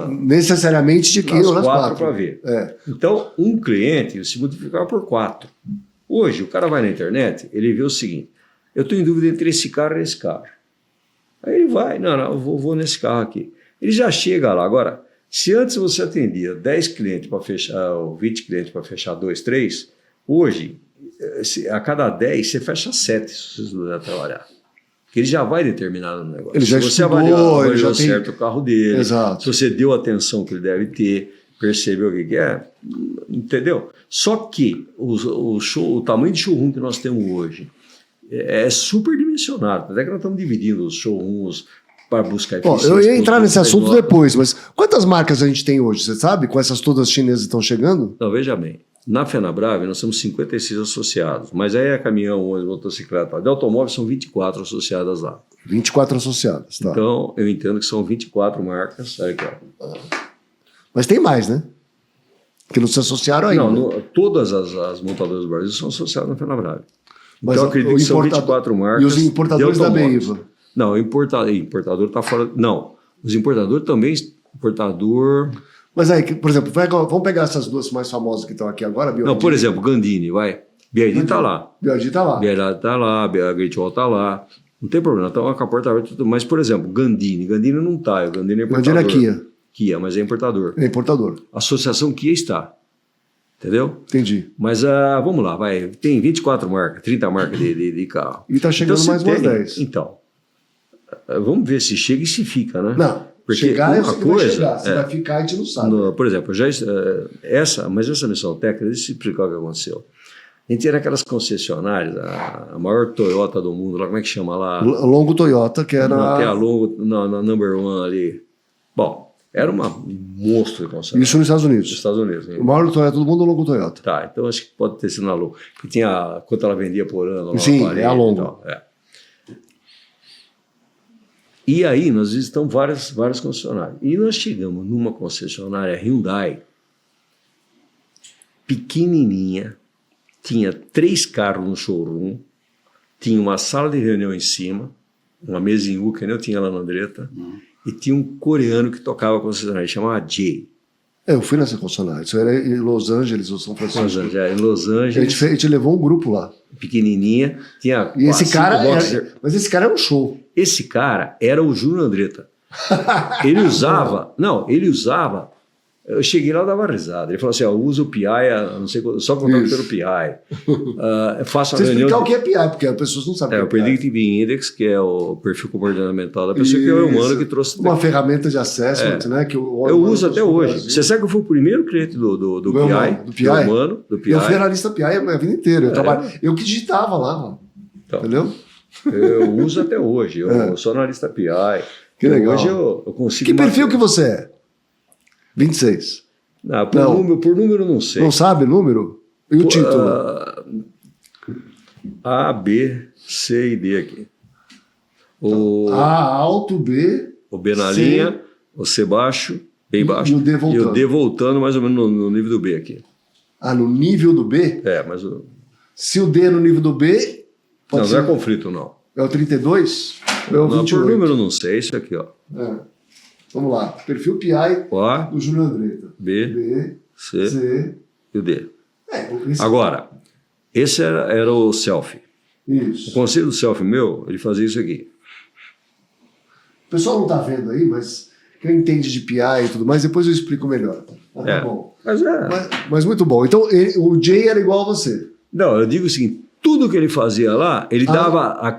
necessariamente de que nas 4 para ver. Então, um cliente se multiplicava por 4. Hoje, o cara vai na internet, ele vê o seguinte: eu estou em dúvida entre esse carro e esse carro. Aí ele vai, não, eu vou nesse carro aqui. Ele já chega lá. Agora, se antes você atendia 10 clientes para fechar, ou 20 clientes para fechar 2, 3, hoje, a cada 10, você fecha 7 se você puder trabalhar. Porque ele já vai determinado no negócio. Ele já se você avaliou certo o carro dele, Exato. se você deu a atenção que ele deve ter, percebeu o que é, entendeu? Só que o tamanho de showroom que nós temos hoje é superdimensionado. Até que nós estamos dividindo os showrooms para buscar eficiência. Eu ia entrar nesse assunto depois, mas quantas marcas a gente tem hoje, você sabe? Com essas todas chinesas que estão chegando? Não, veja bem. Na FenaBrave nós temos 56 associados, mas aí é caminhão, ônibus, motocicleta. De automóvel são 24 associadas lá. 24 associadas, tá. Então, eu entendo que são 24 marcas. Olha aqui, ó. Mas tem mais, né? Que não se associaram ainda. Não, todas as montadoras do Brasil são associadas na FenaBrave. Mas então, eu acredito que são 24 marcas. E os importadores da Beiva? Não, o importador está fora. Não, os importadores também. Importador. Mas aí, por exemplo, vamos pegar essas duas mais famosas que estão aqui agora. Não, por exemplo, Gandini, vai. BRD está lá. BRD está lá. BRD está lá, a Great Wall está lá. Não tem problema, então a porta aberta. Mas, por exemplo, Gandini não está. O Gandini é importador. Gandini é Kia. Kia, mas é importador. É importador. A associação Kia está. Entendeu? Entendi. Mas vamos lá, vai. Tem 24 marcas, 30 marcas de carro. E está chegando mais umas 10. Então, vamos ver se chega e se fica, né? Não. Porque chegar, uma coisa, vai chegar. Se vai ficar, a gente não sabe. Por exemplo, essa missão técnica, deixa eu explicar o que aconteceu. A gente era aquelas concessionárias, a maior Toyota do mundo, lá, como é que chama lá? Longo Toyota, que era... Até a Longo, na number 1 ali. Bom, era um monstro de concessionária. Isso nos Estados Unidos. Nos Estados Unidos. O maior Toyota do mundo é o Longo Toyota. Tá, então acho que pode ter sido na Longo. Que tinha quanto ela vendia por ano. Sim, é a Longo. E aí nós visitamos várias concessionárias. E nós chegamos numa concessionária Hyundai, pequenininha, tinha 3 carros no showroom, tinha uma sala de reunião em cima, uma mesa em U, que nem eu tinha lá na Andretta, e tinha um coreano que tocava a concessionária, chamava Jay. Eu fui nessa concessionária, isso era em Los Angeles ou São Francisco. Em Los Angeles. A gente levou um grupo lá. Pequenininha, tinha e esse cara mas esse cara é um show. Esse cara era o Júnior Andretta. Ele usava, eu cheguei lá e dava risada. Ele falou assim: usa o PI, não sei, só contato pelo PI. Faço uma reunião. Explicar o que é PI, porque as pessoas não sabem. O Predictive Index, que é o perfil comportamental da pessoa, que é o humano que trouxe. Uma ferramenta de assessment, né? Que eu uso até hoje. Você sabe que eu fui o primeiro cliente do PI, do humano, do PI. Eu fui analista PI a minha vida inteira. Eu que digitava lá, mano. Então, entendeu? Eu uso até hoje. Eu sou analista PI. Que legal. Hoje eu consigo. Que perfil que você é? 26. Por número não sei. Não sabe o número? E o título? A, B, C e D aqui. A alto, B. O B na linha, o C baixo, bem baixo. E o D voltando. E o D voltando mais ou menos no nível do B aqui. Ah, no nível do B? Mas... Se o D é no nível do B... Não é conflito, não. É o 32? Ou é o Não, 28? por número não sei, isso aqui, ó. Vamos lá. Perfil PI O, do Júlio Andretta. B, C e o D. Esse... Agora, esse era o selfie. Isso. O conselho do selfie meu, ele fazia isso aqui. O pessoal não está vendo aí, mas quem entende de PI e tudo mais, depois eu explico melhor. Tá bom. Mas muito bom. Então, o Jay era igual a você. Não, eu digo o seguinte, tudo que ele fazia lá, ele dava,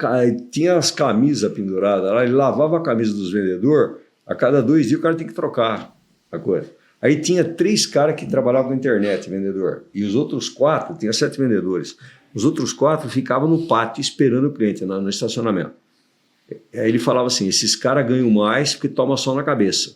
tinha as camisas penduradas lá, ele lavava a camisa dos vendedores, a cada 2 dias o cara tem que trocar a coisa. Aí tinha 3 caras que trabalhavam com internet, vendedor, e os outros 4, tinha 7 vendedores, os outros 4 ficavam no pátio esperando o cliente, no estacionamento. Aí ele falava assim, esses caras ganham mais porque toma sol na cabeça.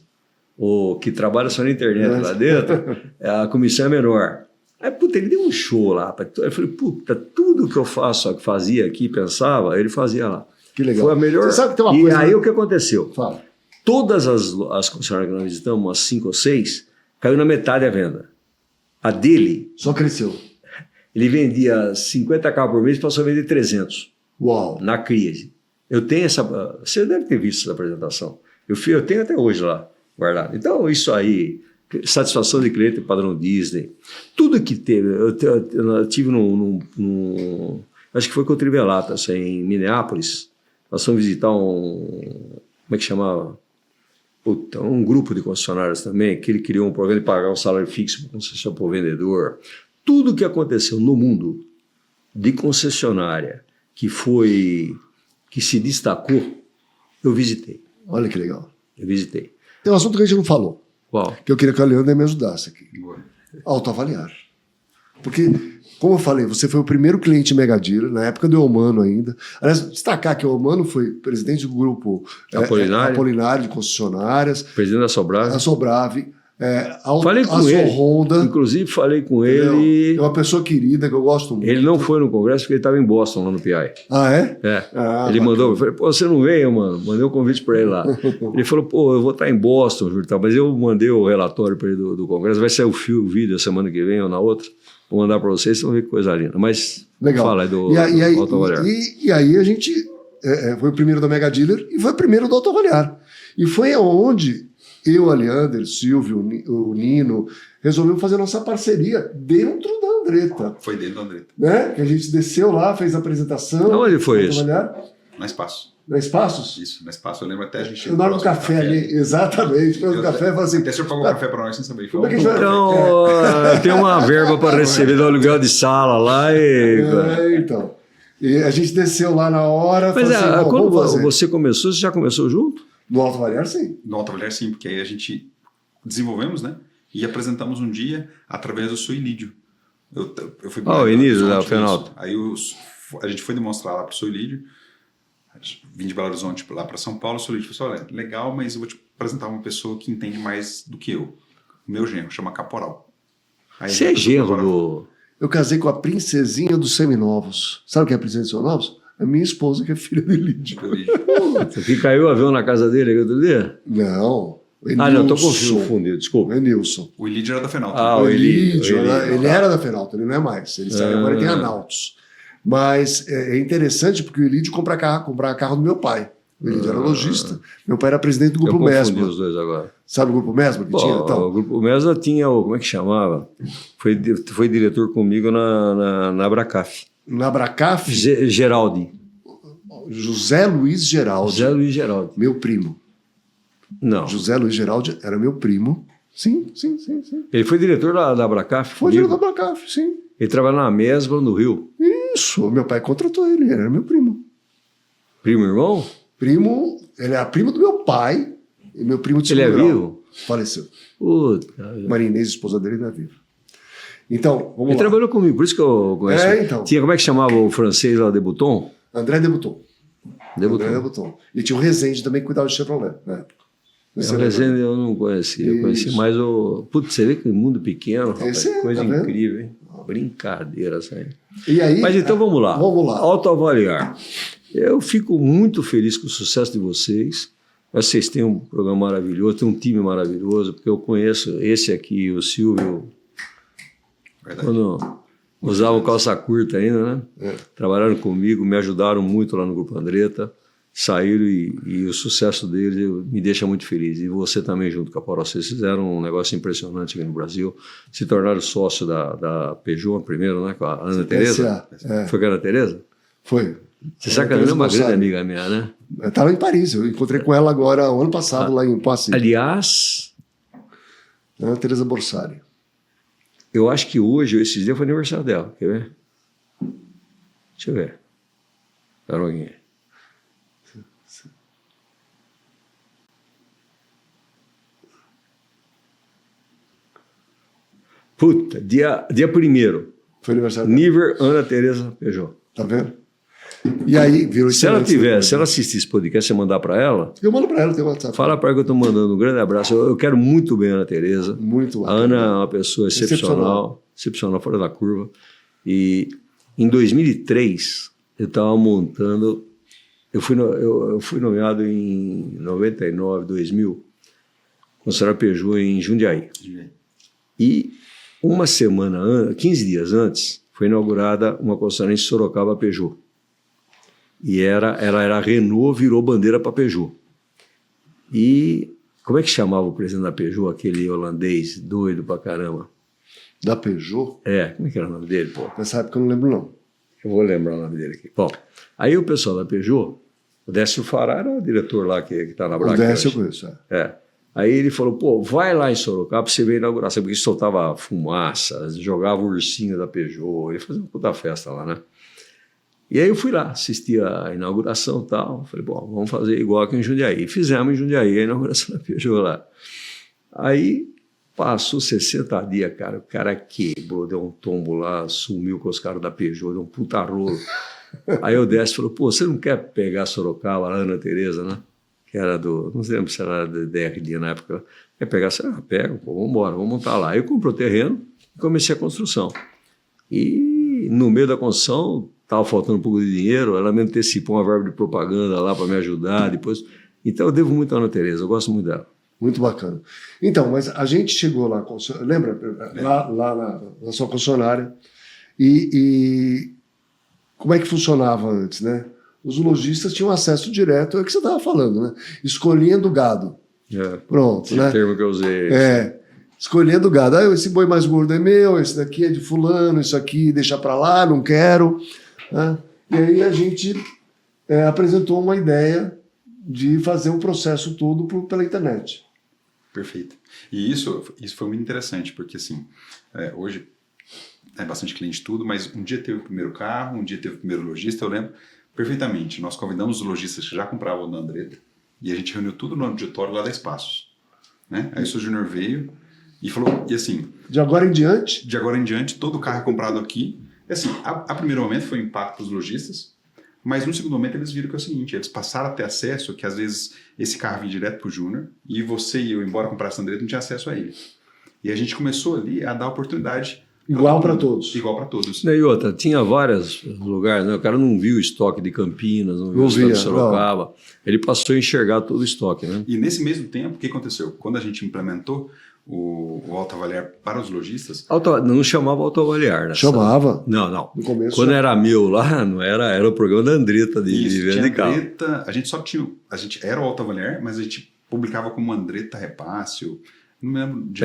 O que trabalha só na internet lá dentro, a comissão é menor. Aí, puta, ele deu um show lá. Eu falei, puta, tudo que eu faço, que fazia aqui, pensava, ele fazia lá. Que legal. Foi a melhor. Você sabe que tem uma e coisa, aí né? o que aconteceu? Fala. Todas as concessionárias que nós visitamos, umas 5 ou 6, caiu na metade a venda. A dele, Só cresceu. ele vendia 50 carros por mês e passou a vender 300. Uau. Na crise. Eu tenho essa... Você deve ter visto essa apresentação. Eu tenho até hoje lá, guardado. Então, isso aí, satisfação de cliente padrão Disney, tudo que teve... Eu tive acho que foi com o Trivelato, assim, em Minneapolis. Nós fomos visitar como é que chamava? Puta, um grupo de concessionários também, que ele criou um programa de pagar um salário fixo para o vendedor. Tudo que aconteceu no mundo de concessionária que se destacou, eu visitei. Olha que legal. Eu visitei. Tem um assunto que a gente não falou. Qual? Que eu queria que a Leandra me ajudasse aqui. Boa. Autoavaliar. Porque, como eu falei, você foi o primeiro cliente Mega Dealer, na época do Eumano ainda. Aliás, destacar que o Eumano foi presidente do grupo Apolinário de concessionárias. Presidente da Sobrave. A Sobrave. Falei com ele. Honda. Inclusive, falei com Entendeu? ele. É uma pessoa querida que eu gosto muito. Ele não foi no congresso porque ele estava em Boston, lá no PI. Ah, é? Ele mandou, eu falei, pô, você não veio, mano? Mandei um convite para ele lá. Ele falou, pô, eu vou estar em Boston, Júlio, mas eu mandei o relatório para ele do congresso, vai sair o vídeo a semana que vem ou na outra, vou mandar para vocês, vocês vão ver que coisa linda. Mas legal. Fala aí do Autoavaliar. E aí a gente foi o primeiro da Mega Dealer e foi o primeiro do Autoavaliar. E foi onde eu, a Leandro, o Silvio, o Nino, resolvemos fazer nossa parceria dentro da Andretta. Foi dentro da Andretta. Né? Que a gente desceu lá, fez a apresentação. Onde foi isso? Na Espaço. Na Espaços? Isso, na Espaço. Eu lembro até a gente... Eu no café ali, exatamente. No café, falei assim... Até o senhor pagou café para nós sem saber. Como é que a gente vai... Então, tem uma verba para receber do aluguel de sala lá e... então. E a gente desceu lá na hora... Mas assim, quando você começou, você já começou junto? No Autoavaliar, sim. No Autoavaliar, sim, porque aí a gente desenvolvemos, né? E apresentamos um dia através do Soilídio. Eu fui o Enísio da Fenalto. Aí a gente foi demonstrar lá para o Soilídio. Vim de Belo Horizonte lá para São Paulo. O Soilídio falou assim, olha, legal, mas eu vou te apresentar uma pessoa que entende mais do que eu. O meu genro, chama Caporal. Aí você é genro do... Eu casei com a princesinha dos Seminovos. Sabe o que é a princesa dos Seminovos? A minha esposa, que é filha do Elídio. Que caiu o avião na casa dele aqui outro dia? Não. Não, estou confundido, desculpa. Enilson. O Elídio era da Fenalto. O Elídio, ele era da Fenalto, ele não é mais. Ele saiu, agora ele tem Analtos. Mas é interessante porque o Elídio compra carro do meu pai. O Elídio era lojista. Meu pai era presidente do Grupo Mesma. Eu confundi os dois agora. Sabe o Grupo Mesma que tinha? Então? O Grupo Mesma tinha como é que chamava? Foi diretor comigo na Abracaf. Na Abracaf? Geraldi. José Luiz Geraldi. José Luiz Geraldi. Meu primo. Não. José Luiz Geraldi era meu primo. Sim. Ele foi diretor da Abracaf? Foi diretor da Abracaf, sim. Ele trabalha na Mesma, no Rio. Isso, meu pai contratou ele era meu primo. Primo irmão? Primo, ele era primo do meu pai. E meu primo de Ele é grau. vivo? Faleceu. Puta. Marinês, esposa dele, ainda é viva. Então, vamos Ele lá. trabalhou comigo, por isso que eu conheço. Então. Tinha, como é que chamava o francês lá, Debuton? André Debuton. Debuton. André Debuton. E tinha o Rezende também que cuidava de Chevrolet na época. O Rezende eu não conhecia, eu conheci mais o... Putz, você vê que mundo pequeno, rapaz, coisa tá incrível, hein? Brincadeira, assim. E aí, mas então vamos lá. Vamos lá. Autoavaliar. Eu fico muito feliz com o sucesso de vocês. Vocês têm um programa maravilhoso, têm um time maravilhoso, porque eu conheço esse aqui, o Silvio, Verdade. quando usavam calça curta ainda, né? Trabalharam comigo, me ajudaram muito lá no Grupo Andretta, saíram e o sucesso deles me deixa muito feliz. E você também, junto com a Caporal, vocês fizeram um negócio impressionante aqui no Brasil, se tornaram sócio da Peugeot primeiro, né? Com a Ana Tereza. Foi com a Ana Tereza? Foi. Você sabe que ela é uma grande amiga minha, né? Eu estava em Paris, eu encontrei com ela agora, o ano passado, lá em Poissy. Aliás, Ana Tereza Borsari. eu acho que hoje, esses dias, foi aniversário dela. Quer ver? Deixa eu ver. Espera um pouquinho. Puta, dia 1º. Foi aniversário dela. Niver Ana Tereza Peugeot. Tá vendo? E aí, virou Se ela excelente depois, se ela assistir esse podcast, você mandar para ela, Eu mando pra ela, tem o WhatsApp. fala para ela que eu estou mandando um grande abraço. Eu quero muito bem a Ana Tereza. Muito A bacana. Ana é uma pessoa excepcional, fora da curva. E em 2003, eu estava montando. Eu fui nomeado em 99, 2000, concessionária Peugeot em Jundiaí. E uma semana, 15 dias antes, foi inaugurada uma concessionária em Sorocaba Peugeot. E ela era Renault, virou bandeira para Peugeot. E como é que chamava o presidente da Peugeot, aquele holandês doido pra caramba? Da Peugeot? Como é que era o nome dele, pô? Nessa época eu não lembro, não. Eu vou lembrar o nome dele aqui. Bom, aí o pessoal da Peugeot, o Décio Fará era o diretor lá que está na Braga. O Décio eu conheço, Aí ele falou, pô, vai lá em Sorocaba para você ver a inauguração, porque soltava fumaça, jogava o ursinho da Peugeot, ele fazia uma puta festa lá, né? E aí eu fui lá, assisti a inauguração e tal, falei, bom, vamos fazer igual aqui em Jundiaí. Fizemos em Jundiaí a inauguração da Peugeot lá. Aí passou 60 dias, cara, o cara quebrou, deu um tombo lá, sumiu com os caras da Peugeot, deu um puta rolo. Aí o Décio falou, pô, você não quer pegar Sorocaba, a Ana Tereza, né? Que era não lembro se era da DRD na época, quer pegar? Pega, pô, vamos embora, vamos montar lá. Aí eu comprei o terreno e comecei a construção. E no meio da construção, estava faltando um pouco de dinheiro, ela me antecipou uma verba de propaganda lá para me ajudar, depois... Então eu devo muito à Ana Tereza, eu gosto muito dela. Muito bacana. Então, mas a gente chegou lá, lembra? Lá na sua concessionária, e como é que funcionava antes, né? Os lojistas tinham acesso direto, é o que você estava falando, né? Escolhendo gado. Pronto, Esse né? termo que eu usei. Escolhendo gado. Esse boi mais gordo é meu, esse daqui é de fulano, isso aqui deixa para lá, não quero. Né? E aí a gente apresentou uma ideia de fazer um processo todo pela internet. Perfeito. E isso foi muito interessante, porque assim, hoje é bastante cliente tudo, mas um dia teve o primeiro carro, um dia teve o primeiro lojista, eu lembro perfeitamente. Nós convidamos os lojistas que já compravam da Andretta e a gente reuniu tudo no auditório lá da Espaços. Né? Aí o seu Júnior veio e falou, e assim... De agora em diante? De agora em diante, todo carro é comprado aqui. E assim, a primeiro momento foi um impacto para os lojistas, mas no segundo momento eles viram que é o seguinte, eles passaram a ter acesso, que às vezes esse carro vinha direto para o Júnior e você e eu, embora comprasse a Andretta, não tinha acesso a ele. E a gente começou ali a dar oportunidade... Igual para todos. Igual para todos. E outra, tinha vários lugares, né? O cara não viu o estoque de Campinas, não viu o estoque de Sorocaba. Não. Ele passou a enxergar todo o estoque, né? E nesse mesmo tempo, o que aconteceu? Quando a gente implementou o autoavaliar para os lojistas... Não chamava autoavaliar, né? Chamava. Não. No começo, quando era meu lá, não era o programa da Andretta de venda de carro. Andretta, a gente só tinha... A gente era o autoavaliar, mas a gente publicava como Andretta Repácio. Não lembro de...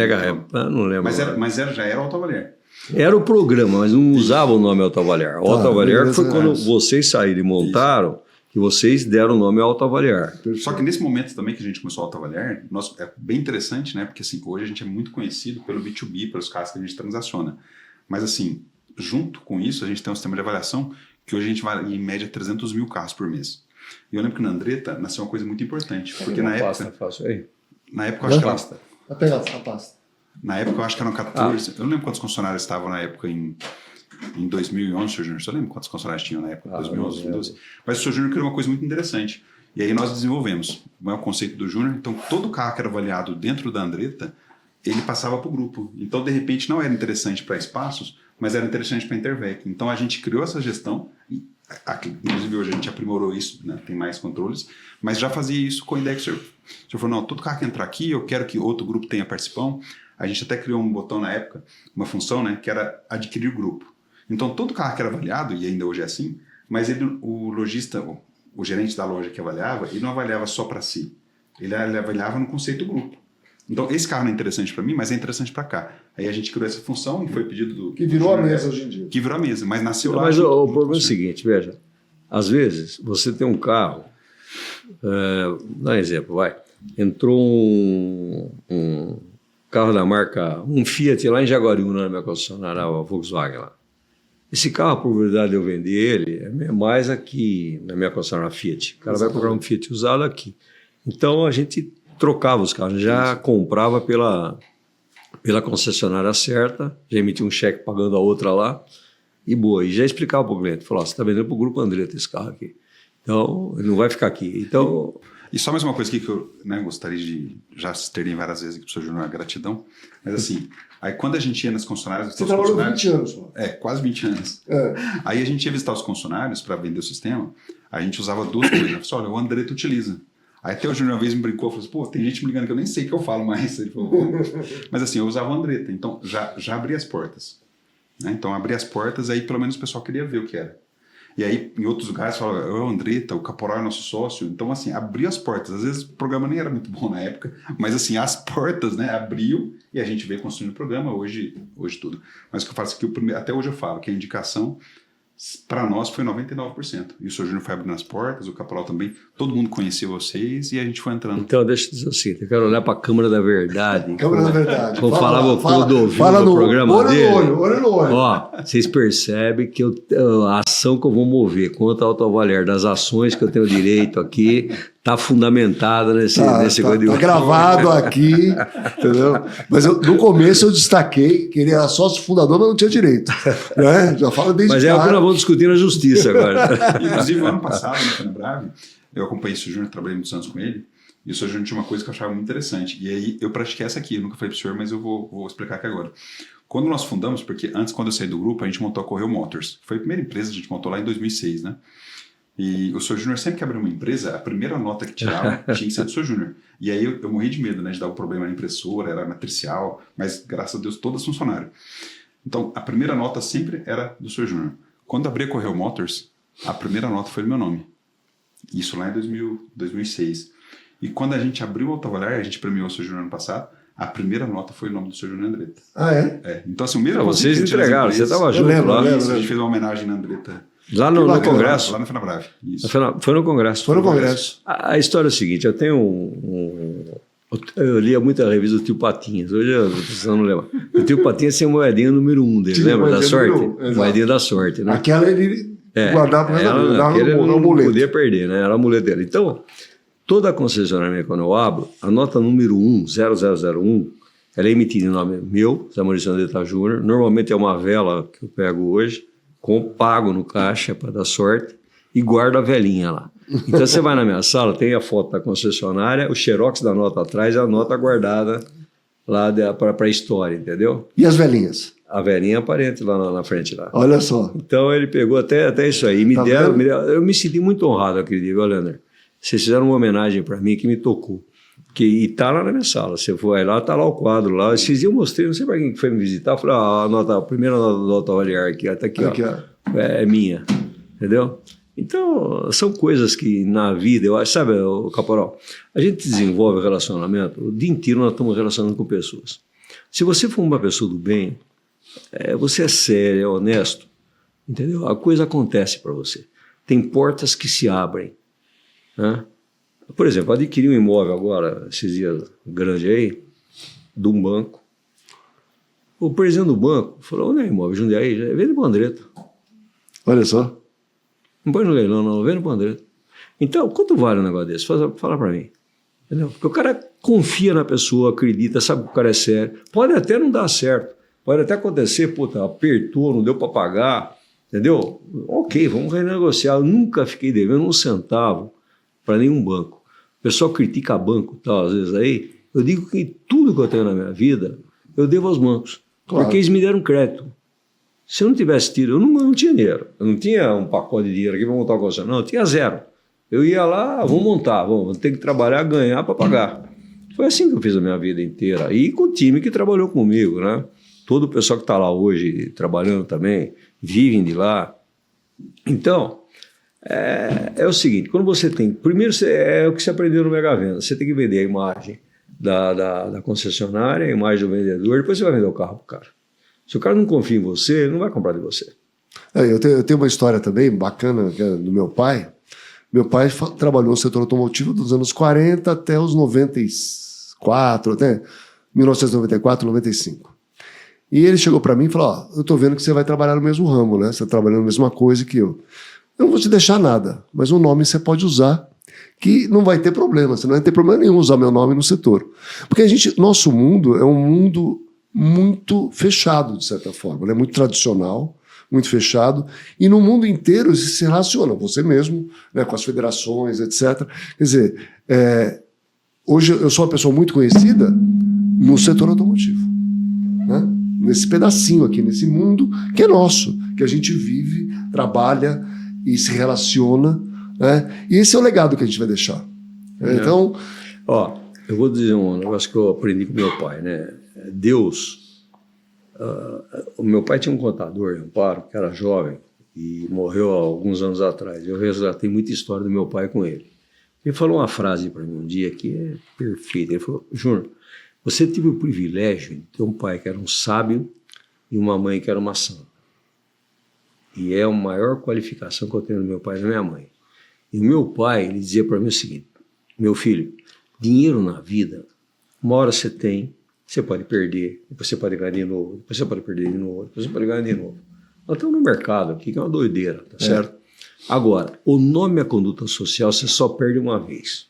não lembro. Mas já era o autoavaliar. Era o programa, mas não usava o nome autoavaliar. O autoavaliar foi quando vocês saíram e montaram, que vocês deram o nome autoavaliar. Só que nesse momento também que a gente começou a autoavaliar, é bem interessante, né? Porque assim, hoje a gente é muito conhecido pelo B2B, pelos casos que a gente transaciona. Mas assim, junto com isso, a gente tem um sistema de avaliação que hoje a gente vai em média 300 mil carros por mês. E eu lembro que na Andretta nasceu uma coisa muito importante. Porque na época... Na época eu acho que pasta. Vai pegar a pasta. Na época eu acho que eram 14, eu não lembro quantos concessionários estavam na época em 2011, Sr. Júnior, você lembra quantos concessionários tinham na época, 2011, 2012? Mas o Sr. Júnior criou uma coisa muito interessante, e aí nós desenvolvemos, não é o conceito do Júnior, então todo carro que era avaliado dentro da Andretta, ele passava para o grupo, então de repente não era interessante para espaços, mas era interessante para a Intervec, então a gente criou essa gestão, inclusive hoje a gente aprimorou isso, né? Tem mais controles, mas já fazia isso com a ideia que o senhor falou, não, todo carro que entrar aqui, eu quero que outro grupo tenha participação. a gente até criou um botão na época, uma função, né, que era adquirir grupo. Então, todo carro que era avaliado, e ainda hoje é assim, mas o lojista, o gerente da loja que avaliava, ele não avaliava só para si. Ele avaliava no conceito grupo. Então, esse carro não é interessante para mim, mas é interessante para cá. Aí a gente criou essa função e foi pedido do... Que virou a mesa hoje em dia. Que virou a mesa, mas nasceu lá... Mas o problema é o seguinte, veja. Às vezes, você tem um carro... dá um exemplo, vai. Entrou um carro da marca... Um Fiat lá em Jaguariúna, na minha concessionária, a Volkswagen lá. Esse carro, a probabilidade de eu vender ele é mais aqui na minha concessionária Fiat. O cara vai comprar um Fiat usado aqui. Então, a gente trocava os carros, já comprava pela concessionária certa, já emitia um cheque pagando a outra lá, e boa. E já explicava para o cliente, falou, você está vendendo para o Grupo Andretta esse carro aqui. Então, ele não vai ficar aqui. Então... E só mais uma coisa aqui que eu gostaria de já terem várias vezes aqui para o Sr. Júnior, gratidão, mas assim, aí quando a gente ia nas concessionárias... Você trabalhou 20 anos. Pô. Quase 20 anos. Aí a gente ia visitar os concessionários para vender o sistema, a gente usava duas coisas. Eu falei, olha, o Andretta utiliza. Aí até o Júnior uma vez me brincou, falou assim, pô, tem gente me ligando que eu nem sei o que eu falo mais. Ele falou, mas assim, eu usava o Andretta, então já abria as portas. Né? Então abria as portas, aí pelo menos o pessoal queria ver o que era. E aí em outros lugares falava, é o Andretta, o Caporal é nosso sócio. Então assim, abria as portas. Às vezes o programa nem era muito bom na época, mas assim, as portas, né, abriam e a gente veio construindo o programa, hoje tudo. Mas o que eu faço aqui, até hoje eu falo, que a indicação... Para nós foi 99%. E o Sr. Júnior foi abrindo as portas, o Caporal também. Todo mundo conhecia vocês e a gente foi entrando. Então, deixa eu dizer assim, eu quero olhar para a Câmara da Verdade. Câmara da Verdade. Vou falar o Clodovil no programa olho dele. Olho no olho. Ó, vocês percebem que a ação que eu vou mover contra a autoavaliar das ações que eu tenho direito aqui está fundamentada nesse coisa de Tá gravado aqui, entendeu? Mas no começo eu destaquei que ele era sócio fundador, mas não tinha direito. Né? Já falo desde Mas é o que nós vamos discutir na justiça agora. Inclusive, no ano passado, na Fenabrave, eu acompanhei o Sr. Júnior, trabalhei muitos anos com ele, e o Sr. Júnior tinha uma coisa que eu achava muito interessante. E aí eu pratiquei essa aqui, eu nunca falei para o senhor, mas eu vou explicar aqui agora. Quando nós fundamos, porque antes, quando eu saí do grupo, a gente montou a Correio Motors. Foi a primeira empresa que a gente montou lá em 2006, né? E o Sr. Júnior sempre que abriu uma empresa, a primeira nota que tirava tinha que ser do Sr. Júnior. E aí eu morri de medo, né, de dar um problema na impressora, era matricial, mas graças a Deus todas funcionaram. Então a primeira nota sempre era do Sr. Júnior. Quando abri a Correio Motors, a primeira nota foi do meu nome. Isso lá em 2006. E quando a gente abriu o Autoavaliar, a gente premiou o Sr. Júnior ano passado, a primeira nota foi o nome do Sr. Júnior Andretta. Ah, é? Então assim, o mesmo... Vocês entregaram, você estava junto lá. A gente fez uma homenagem na Andretta. Lá no Congresso. Lá na Fenabrave. Isso. Foi no Congresso. Foi no Congresso. A história é o seguinte, eu tenho eu lia muito a revista do Tio Patinhas, hoje eu estou precisando lembrar. O Tio Patinhas tinha a moedinha número 1 dele, lembra? Da sorte? Moedinha da sorte, né? Aquela ele guardava para não podia perder, né? Era a mulher dele. Então, toda a concessionária quando eu abro, a nota número 1, 0001, ela é emitida em nome meu, Zé Maurício Andretta Júnior. Normalmente é uma vela que eu pego hoje, pago no caixa para dar sorte e guardo a velinha lá. Então você vai na minha sala, tem a foto da concessionária, o xerox da nota atrás e a nota guardada lá para a história, entendeu? E as velhinhas? A velinha aparente lá na frente. Lá. Olha só. Então ele pegou até isso aí. Me deram, eu me senti muito honrado aquele dia, viu, Leandro? Vocês fizeram uma homenagem para mim que me tocou. E está lá na minha sala. Você foi lá, está lá o quadro lá. Esses dias eu mostrei, não sei para quem foi me visitar. Eu falei, a primeira nota do Autoavaliar aqui, está aqui, aqui, ó. É minha. Entendeu? Então, são coisas que na vida, eu acho, sabe, Caporal, a gente desenvolve relacionamento, o dia inteiro nós estamos relacionando com pessoas. Se você for uma pessoa do bem, você é sério, é honesto, entendeu? A coisa acontece para você. Tem portas que se abrem, né? Por exemplo, adquiri um imóvel agora, esses dias grande aí, de um banco. O presidente do banco falou, onde é imóvel? Jundiaí, vende para o Andretta. Olha só. Não põe no leilão, não, vende para o Andretta. Então, quanto vale um negócio desse? Fala para mim. Entendeu? Porque o cara confia na pessoa, acredita, sabe que o cara é sério. Pode até não dar certo. Pode até acontecer, puta, apertou, não deu para pagar. Entendeu? Ok, vamos renegociar. Eu nunca fiquei devendo um centavo para nenhum banco. O pessoal critica banco, tal, às vezes aí. Eu digo que tudo que eu tenho na minha vida, eu devo aos bancos. Claro. Porque eles me deram crédito. Se eu não tivesse tido, eu não tinha dinheiro. Eu não tinha um pacote de dinheiro aqui para montar o concessionário. Não, eu tinha zero. Eu ia lá, vamos montar, vamos ter que trabalhar, ganhar para pagar. Foi assim que eu fiz a minha vida inteira. E com o time que trabalhou comigo, né? Todo o pessoal que está lá hoje trabalhando também, vivem de lá. Então, é o seguinte, quando você tem... Primeiro, é o que você aprendeu no Mega Venda. Você tem que vender a imagem da concessionária, a imagem do vendedor, depois você vai vender o carro para o cara. Se o cara não confia em você, ele não vai comprar de você. Eu tenho uma história também bacana que é do meu pai. Meu pai trabalhou no setor automotivo dos anos 40 até os 94, até 1994, 95. E ele chegou para mim e falou, eu estou vendo que você vai trabalhar no mesmo ramo, né? Você está trabalhando a mesma coisa que eu. Eu não vou te deixar nada, mas o nome você pode usar, que não vai ter problema. Você não vai ter problema nenhum usar meu nome no setor. Porque nosso mundo é um mundo muito fechado, de certa forma, né? Muito tradicional, muito fechado, e no mundo inteiro isso se relaciona, você mesmo, né, com as federações, etc. Quer dizer, hoje eu sou uma pessoa muito conhecida no setor automotivo, né? Nesse pedacinho aqui, nesse mundo que é nosso, que a gente vive, trabalha e se relaciona, né? E esse é o legado que a gente vai deixar. Então... Ó, eu vou dizer um negócio que eu aprendi com meu pai, né? Deus... o meu pai tinha um contador em Amparo, que era jovem, e morreu há alguns anos atrás. Eu resgatei muita história do meu pai com ele. Ele falou uma frase para mim um dia que é perfeita. Ele falou, Júnior, você teve o privilégio de ter um pai que era um sábio e uma mãe que era uma santa. E é a maior qualificação que eu tenho do meu pai e da minha mãe. E o meu pai, ele dizia para mim o seguinte, meu filho, dinheiro na vida, uma hora você tem, você pode perder, depois você pode ganhar de novo, depois você pode perder de novo, depois você pode ganhar de novo. Nós estamos no mercado aqui, que é uma doideira, tá certo? Agora, o nome e a conduta social você só perde uma vez.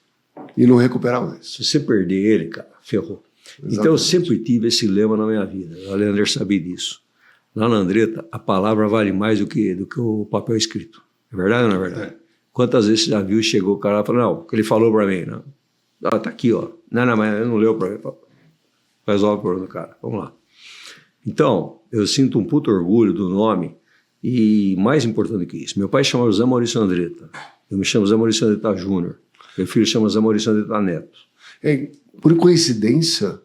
E não recupera mais. Se você perder ele, cara, ferrou. Exatamente. Então eu sempre tive esse lema na minha vida, o Leander sabe disso. Lá na Andretta, a palavra vale mais do que o papel escrito. É verdade ou não é verdade? Quantas vezes você já viu, chegou o cara e falou, não, o que ele falou para mim, não, tá aqui, ó. Não, mas ele não leu para mim. Resolve o problema do cara. Vamos lá. Então, eu sinto um puto orgulho do nome e mais importante que isso, meu pai chama José Maurício Andretta, eu me chamo José Maurício Andretta Júnior, meu filho chama José Maurício Andretta Neto. Por coincidência,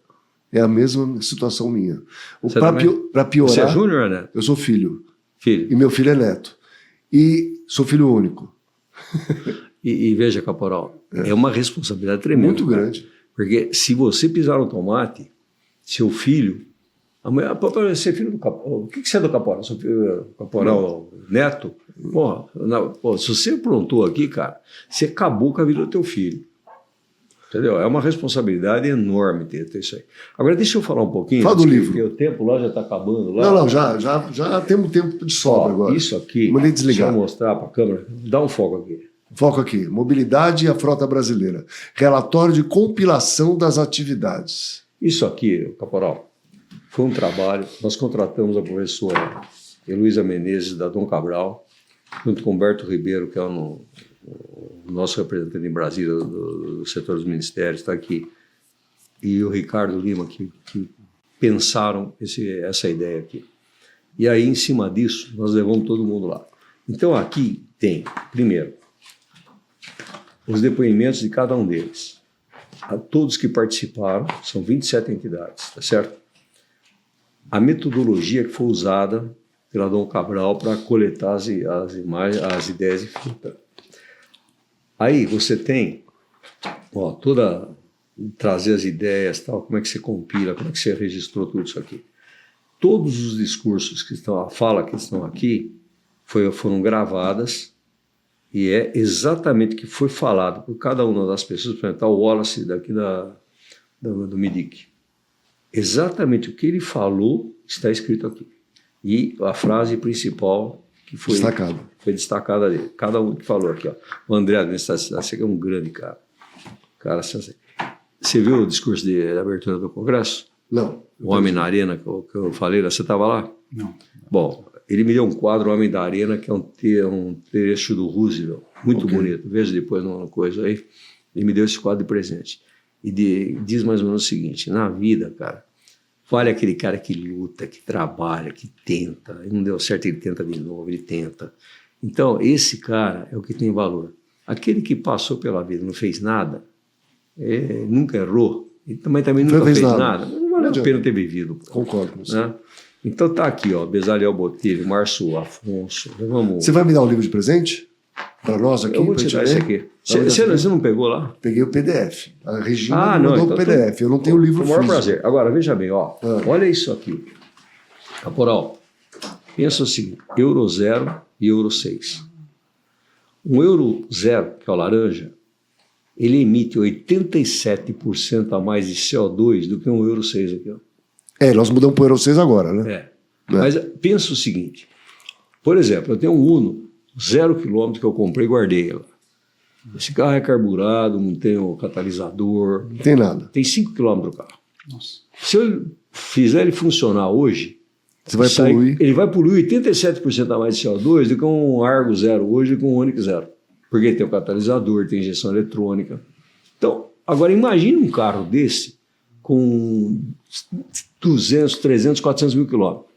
é a mesma situação minha. Para piorar... Você é Júnior ou é Neto? Eu sou filho. Filho. E meu filho é neto. E sou filho único. E veja, Caporal, é uma responsabilidade tremenda. Muito grande. Porque se você pisar no tomate, seu filho... Amanhã, você é filho do Caporal. O que você é do Caporal? Seu filho Caporal Neto? Pô, se você aprontou aqui, cara, você acabou com a vida do teu filho. Entendeu? É uma responsabilidade enorme ter isso aí. Agora, deixa eu falar um pouquinho. Fala do livro. Porque o tempo lá já está acabando. Lá. Não, já temos tempo de sobra agora. Isso aqui, deixa eu mostrar para a câmera. Dá um foco aqui. Foco aqui. Mobilidade e a frota brasileira. Relatório de compilação das atividades. Isso aqui, Caporal, foi um trabalho. Nós contratamos a professora Heloísa Menezes, da Dom Cabral, junto com Humberto Ribeiro, que é o nosso representante em Brasília do setor dos ministérios, está aqui, e o Ricardo Lima, que pensaram essa ideia aqui. E aí, em cima disso, nós levamos todo mundo lá. Então, aqui tem, primeiro, os depoimentos de cada um deles. A todos que participaram, são 27 entidades, tá certo? A metodologia que foi usada pela Dom Cabral para coletar as imagens, as ideias e feedback. Aí você tem, trazer as ideias, tal, como é que você compila, como é que você registrou tudo isso aqui. Todos os discursos que estão, a fala que estão aqui, foram gravadas e é exatamente o que foi falado por cada uma das pessoas, por exemplo, o Wallace daqui do MIDIC. Exatamente o que ele falou está escrito aqui. E a frase principal que foi destacada dele. Cada um que falou aqui, ó. O André você é um grande cara. Você viu o discurso de abertura do Congresso? Não. O Homem na Arena, que eu falei, você estava lá? Não. Bom, ele me deu um quadro, O Homem da Arena, que é um trecho do Roosevelt, muito bonito. Veja depois numa coisa aí. Ele me deu esse quadro de presente. E diz mais ou menos o seguinte, na vida, cara, vale aquele cara que luta, que trabalha, que tenta. E não deu certo, ele tenta de novo, ele tenta. Então, esse cara é o que tem valor. Aquele que passou pela vida, não fez nada, nunca errou, e também nunca fez nada. Não vale a pena ter vivido. Concordo com você. Né? Então tá aqui, ó, Bezaliel Botelho, Márcio Afonso. Você vai me dar um livro de presente? Para nós aqui? Eu vou tirar esse aqui. Você não pegou lá? Peguei o PDF. A Regina mandou o PDF. Eu não tenho o livro físico. Com o maior físico. prazer. Agora, veja bem, ó. Olha isso aqui. Caporal, pensa o seguinte, Euro 0 e Euro 6. Um Euro 0, que é o laranja, ele emite 87% a mais de CO2 do que um Euro 6 aqui, ó. Nós mudamos para o Euro 6 agora, né? Mas pensa o seguinte, por exemplo, eu tenho um Uno, 0 km que eu comprei e guardei ela. Esse carro é carburado, não tem o catalisador. Não tem nada. Tem 5 km do carro. Nossa. Se eu fizer ele funcionar hoje, Você vai poluir. Ele vai poluir 87% a mais de CO2 do que um Argo 0 hoje, do que um Onix 0. Porque tem o catalisador, tem injeção eletrônica. Então, agora imagine um carro desse com 200, 300, 400 mil quilômetros.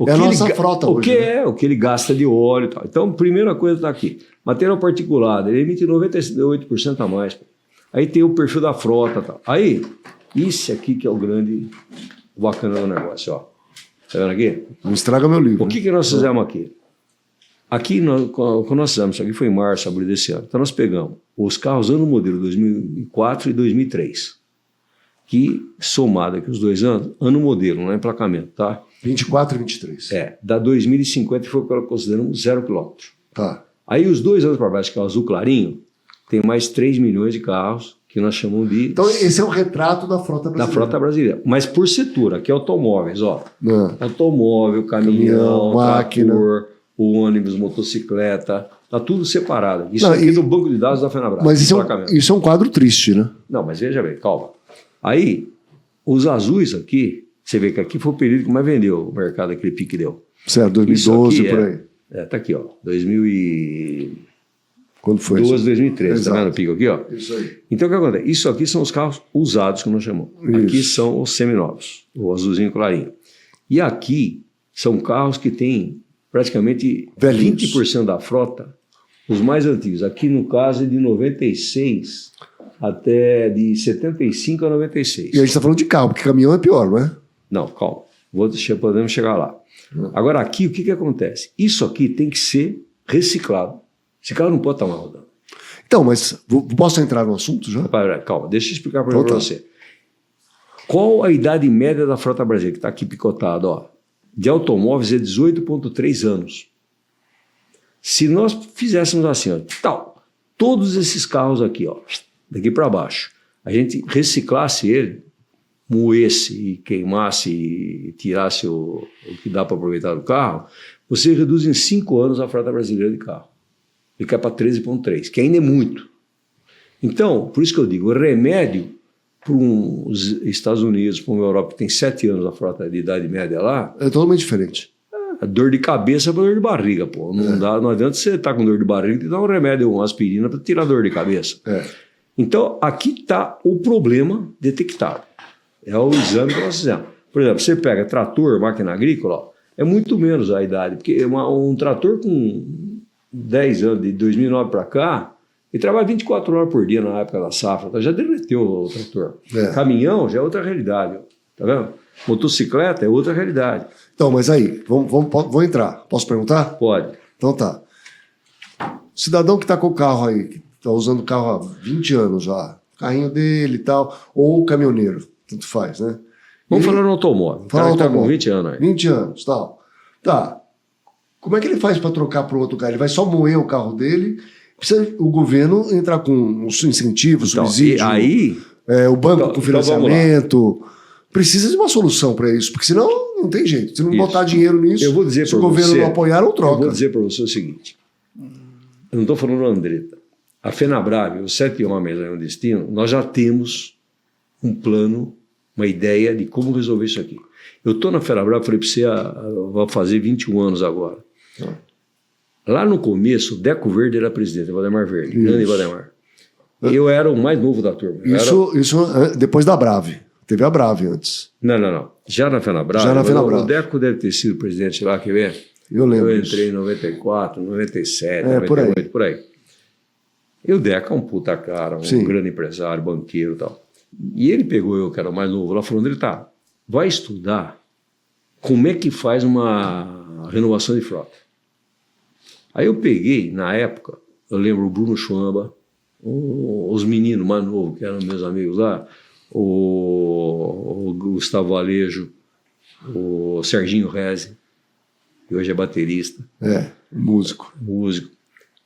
É a nossa frota hoje. O que ele gasta de óleo e tal. Então, primeira coisa está aqui. Material particulado, ele emite 98% a mais. Aí tem o perfil da frota e tal. Aí, isso aqui que é o grande bacana do negócio, ó. Tá vendo aqui? Não estraga meu livro. O que nós fizemos aqui? Aqui, quando nós fizemos isso aqui, foi em março, abril desse ano. Então, nós pegamos os carros ano modelo 2004 e 2003, que, somado aqui os 2 anos, ano modelo, não é emplacamento, tá? 24 e 23. Da 2050 foi o que nós consideramos 0 km. Tá. Aí, os 2 anos para baixo, que é o azul clarinho, tem mais 3 milhões de carros, que nós chamamos de... Então, esse é o retrato da frota brasileira. Da frota brasileira. Mas por setor, aqui é automóveis, ó. Não. Automóvel, caminhão, máquina, trator, o ônibus, motocicleta, tá tudo separado. Isso aqui é do banco de dados da FenaBrave. Mas isso é um quadro triste, né? Não, mas veja bem, calma. Aí, os azuis aqui, você vê que aqui foi o período que mais vendeu o mercado, aquele pique deu. Certo, 2012, por aí. Tá aqui, ó, 2012, Quando foi 2013, Exato. tá vendo o pico aqui, ó? Isso aí. Então, o que acontece? Isso aqui são os carros usados, que nós chamamos. Isso. Aqui são os seminovos, o azulzinho clarinho. E aqui são carros que têm praticamente Velhinhos. 20% da frota, os mais antigos. Aqui, no caso, é de 96 até de 75 a 96. E a gente está falando de carro, porque caminhão é pior, não é? Não, calma. Podemos chegar lá. Agora, aqui, o que acontece? Isso aqui tem que ser reciclado. Esse carro não pode estar mais rodando. Então, mas posso entrar no assunto já? Calma, deixa eu explicar para você. Qual a idade média da frota brasileira, que está aqui picotado, ó? De automóveis é 18,3 anos. Se nós fizéssemos assim, ó, todos esses carros aqui, ó, daqui para baixo, a gente reciclasse ele, moesse e queimasse e tirasse o que dá para aproveitar do carro, você reduz em 5 anos a frota brasileira de carro. E cai para 13,3, que ainda é muito. Então, por isso que eu digo, o remédio para os Estados Unidos, para uma Europa que tem 7 anos a frota de idade média lá, é totalmente diferente. A dor de cabeça para dor de barriga, pô. Não adianta você estar com dor de barriga e dar um remédio, uma aspirina para tirar a dor de cabeça. Então, aqui está o problema detectado. É o exame que nós fizemos. Por exemplo, você pega trator, máquina agrícola, ó, é muito menos a idade, porque um trator com 10 anos, de 2009 para cá, ele trabalha 24 horas por dia na época da safra, já derreteu o trator. Caminhão já é outra realidade, tá vendo? Motocicleta é outra realidade. Então, mas aí, vamos entrar. Posso perguntar? Pode. Então tá. Cidadão que está com o carro aí, que está usando o carro há 20 anos já, carrinho dele e tal, ou caminhoneiro, tanto faz, né? Vamos falar no automóvel. O cara está com 20 anos aí. 20 anos, tal. Tá. Como é que ele faz para trocar para o outro carro? Ele vai só moer o carro dele? Precisa o governo entrar com os incentivos, Então, subsídio, o banco com financiamento. Precisa de uma solução para isso, porque senão não tem jeito. Se não botar dinheiro nisso, eu vou dizer se o governo não apoiar, não troca. Eu vou dizer para você o seguinte, eu não estou falando Andretta. A FenaBrave, os 7 homens aí no destino, nós já temos um plano, uma ideia de como resolver isso aqui. Eu estou na FenaBrave, falei para você, vai fazer 21 anos agora. Lá no começo, o Deco Verde era presidente, Valdemar Verde, grande Valdemar. Eu era o mais novo da turma. Isso depois da Brave. Teve a Brave antes. Não. Já na FenaBrave. Já na FenaBrave. O Deco deve ter sido presidente lá, quer ver? Eu lembro. Eu entrei em 94, 97, 98, por aí. E o Deco é um puta cara, um grande empresário, banqueiro e tal. E ele pegou eu, que era mais novo, lá falando, ele vai estudar como é que faz uma renovação de frota. Aí eu peguei, na época, eu lembro o Bruno Schwamba, os meninos mais novos, que eram meus amigos lá, o Gustavo Alejo, o Serginho Reze, que hoje é baterista. Músico.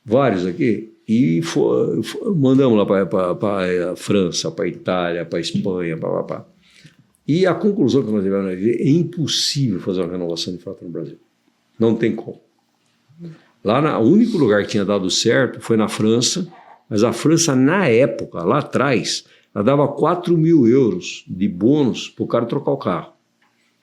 Vários aqui. E mandamos lá para a França, para a Itália, para a Espanha, pá. E a conclusão que nós tivemos é impossível fazer uma renovação de frota no Brasil. Não tem como. Lá, o único lugar que tinha dado certo foi na França, mas a França, na época, lá atrás, ela dava 4 mil euros de bônus para o cara trocar o carro.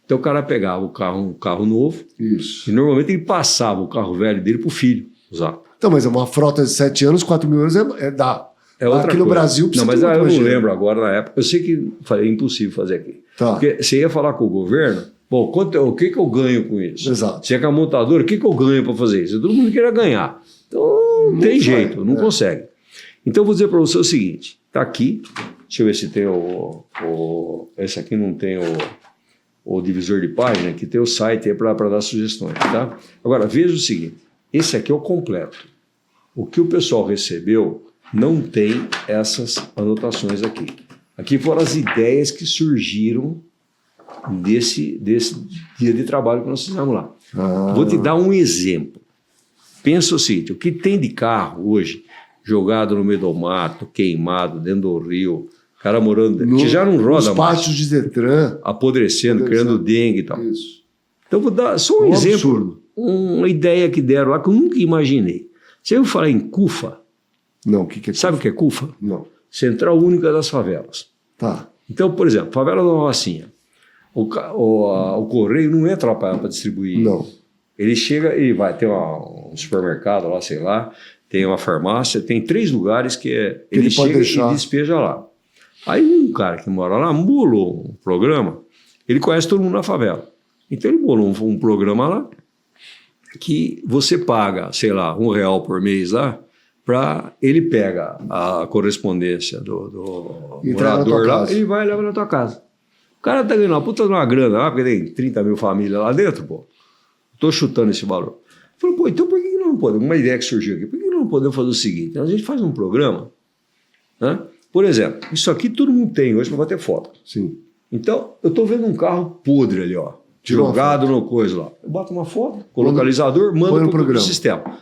Então o cara pegava um carro novo, Isso. E normalmente ele passava o carro velho dele para o filho usar. Então, mas é uma frota de 7 anos, 4 mil euros dá. É outra aqui no coisa. Brasil não, mas ter eu muito não mais dinheiro. lembro agora na época. Eu sei que é impossível fazer aqui. Tá. Porque você ia falar com o governo, bom, o que eu ganho com isso? Exato. Você é com a montadora, o que eu ganho para fazer isso? Todo mundo queria ganhar. Então não tem jeito, não consegue. Então eu vou dizer para você o seguinte, está aqui, deixa eu ver se tem esse aqui não tem o divisor de página, que tem o site aí para dar sugestões, tá? Agora, veja o seguinte, esse aqui é o completo. O que o pessoal recebeu não tem essas anotações aqui. Aqui foram as ideias que surgiram desse dia de trabalho que nós fizemos lá. Vou te dar um exemplo. Pensa o seguinte, o que tem de carro hoje, jogado no meio do mato, queimado, dentro do rio, cara morando, que já não roda nos mais, pátios de Detran. apodrecendo, criando dengue e tal. Isso. Então vou dar só um exemplo, absurdo. uma ideia que deram lá que eu nunca imaginei. Você ouviu falar em CUFA? Não, o que é Sabe o que é CUFA? Não. Central Única das Favelas. Tá. Então, por exemplo, favela da Rocinha. O correio não entra lá para distribuir. Não. Ele chega e vai ter um supermercado lá, sei lá, tem uma farmácia, tem 3 lugares que ele pode chega deixar. e despeja lá. Aí um cara que mora lá bolou um programa, ele conhece todo mundo na favela. Então ele bolou um programa lá que você paga, sei lá, R$1 por mês lá, ele pega a correspondência do morador lá, ele vai e leva na tua casa. O cara tá ganhando uma puta de uma grana lá, porque tem 30 mil famílias lá dentro, pô. Tô chutando esse valor. Falei, pô, então por que não podemos? Uma ideia que surgiu aqui, por que não podemos fazer o seguinte? A gente faz um programa, né? Por exemplo, isso aqui todo mundo tem hoje para bater foto. Sim. Então, eu tô vendo um carro podre ali, ó. Jogado no coisa lá. Eu bato uma foto, com o localizador, mando pro sistema.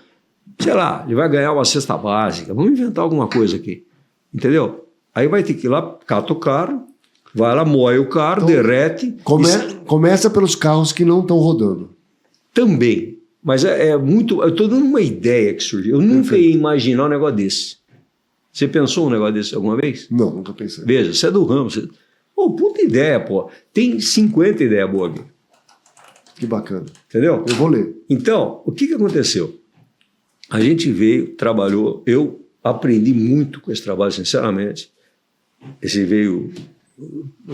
Sei lá, ele vai ganhar uma cesta básica, vamos inventar alguma coisa aqui. Entendeu? Aí vai ter que ir lá, cata o carro, vai lá, moe o carro, então, derrete. Começa pelos carros que não estão rodando. Também. Mas é muito. Eu estou dando uma ideia que surgiu. Eu nunca ia imaginar um negócio desse. Você pensou um negócio desse alguma vez? Não, nunca pensei. Veja, você é do ramo. Pô, puta ideia, pô. Tem 50 ideias boas aqui. Que bacana. Entendeu? Eu vou ler. Então, o que aconteceu? A gente veio, trabalhou. Eu aprendi muito com esse trabalho, sinceramente. Esse veio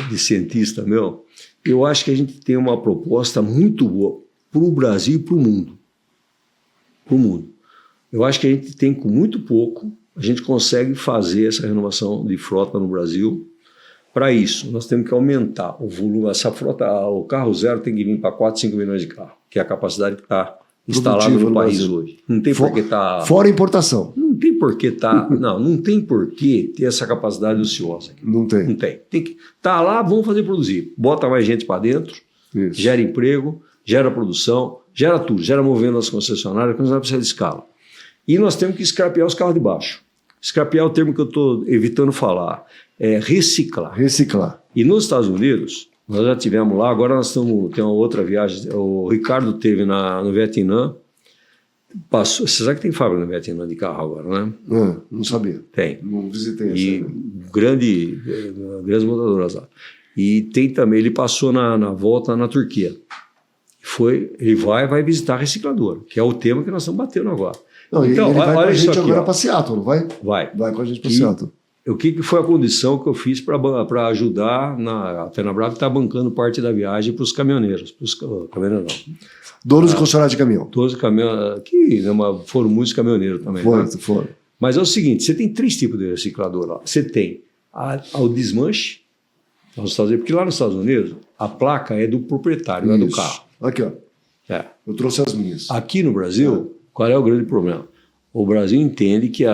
de cientista meu. Eu acho que a gente tem uma proposta muito boa para o Brasil e para o mundo. Para o mundo. Eu acho que a gente tem, com muito pouco, a gente consegue fazer essa renovação de frota no Brasil. Para isso, nós temos que aumentar o volume. Essa frota, o carro zero tem que vir para 4, 5 milhões de carros, que é a capacidade que está instalada no país hoje. Não tem por que estar... Fora importação. Não tem por que estar... não tem por que ter essa capacidade ociosa aqui. Não tem. Não tem. Tem que estar lá, vamos fazer produzir. Bota mais gente para dentro, isso. Gera emprego, gera produção, gera tudo, gera movimento nas concessionárias, que nós não precisamos de escala. E nós temos que scrapear os carros de baixo. Scrapear é o termo que eu estou evitando falar. É reciclar. Reciclar. E nos Estados Unidos, nós já tivemos lá, agora nós estamos, tem uma outra viagem, o Ricardo teve no Vietnã, passou, você sabe que tem fábrica no Vietnã de carro agora, né? Não sabia. Tem. Não visitei essa. E grandes montadoras lá. E tem também, ele passou na volta na Turquia. Ele vai visitar a recicladora, que é o tema que nós estamos batendo agora. Não, então, ele vai com a gente aqui, agora para Seattle, não vai? Vai com a gente para Seattle. O que foi a condição que eu fiz para ajudar a Fenabrave está bancando parte da viagem para os caminhoneiros. Caminhoneiros não. Donos de concessionária de caminhão. Donos de caminhão, que foram muitos caminhoneiros também. Foram. Mas é o seguinte, você tem 3 tipos de reciclador lá. Você tem ao desmanche nos Estados Unidos, porque lá nos Estados Unidos a placa é do proprietário, não é do Isso. carro. Aqui, ó. É. Eu trouxe as minhas. Aqui no Brasil, qual é o grande problema? O Brasil entende que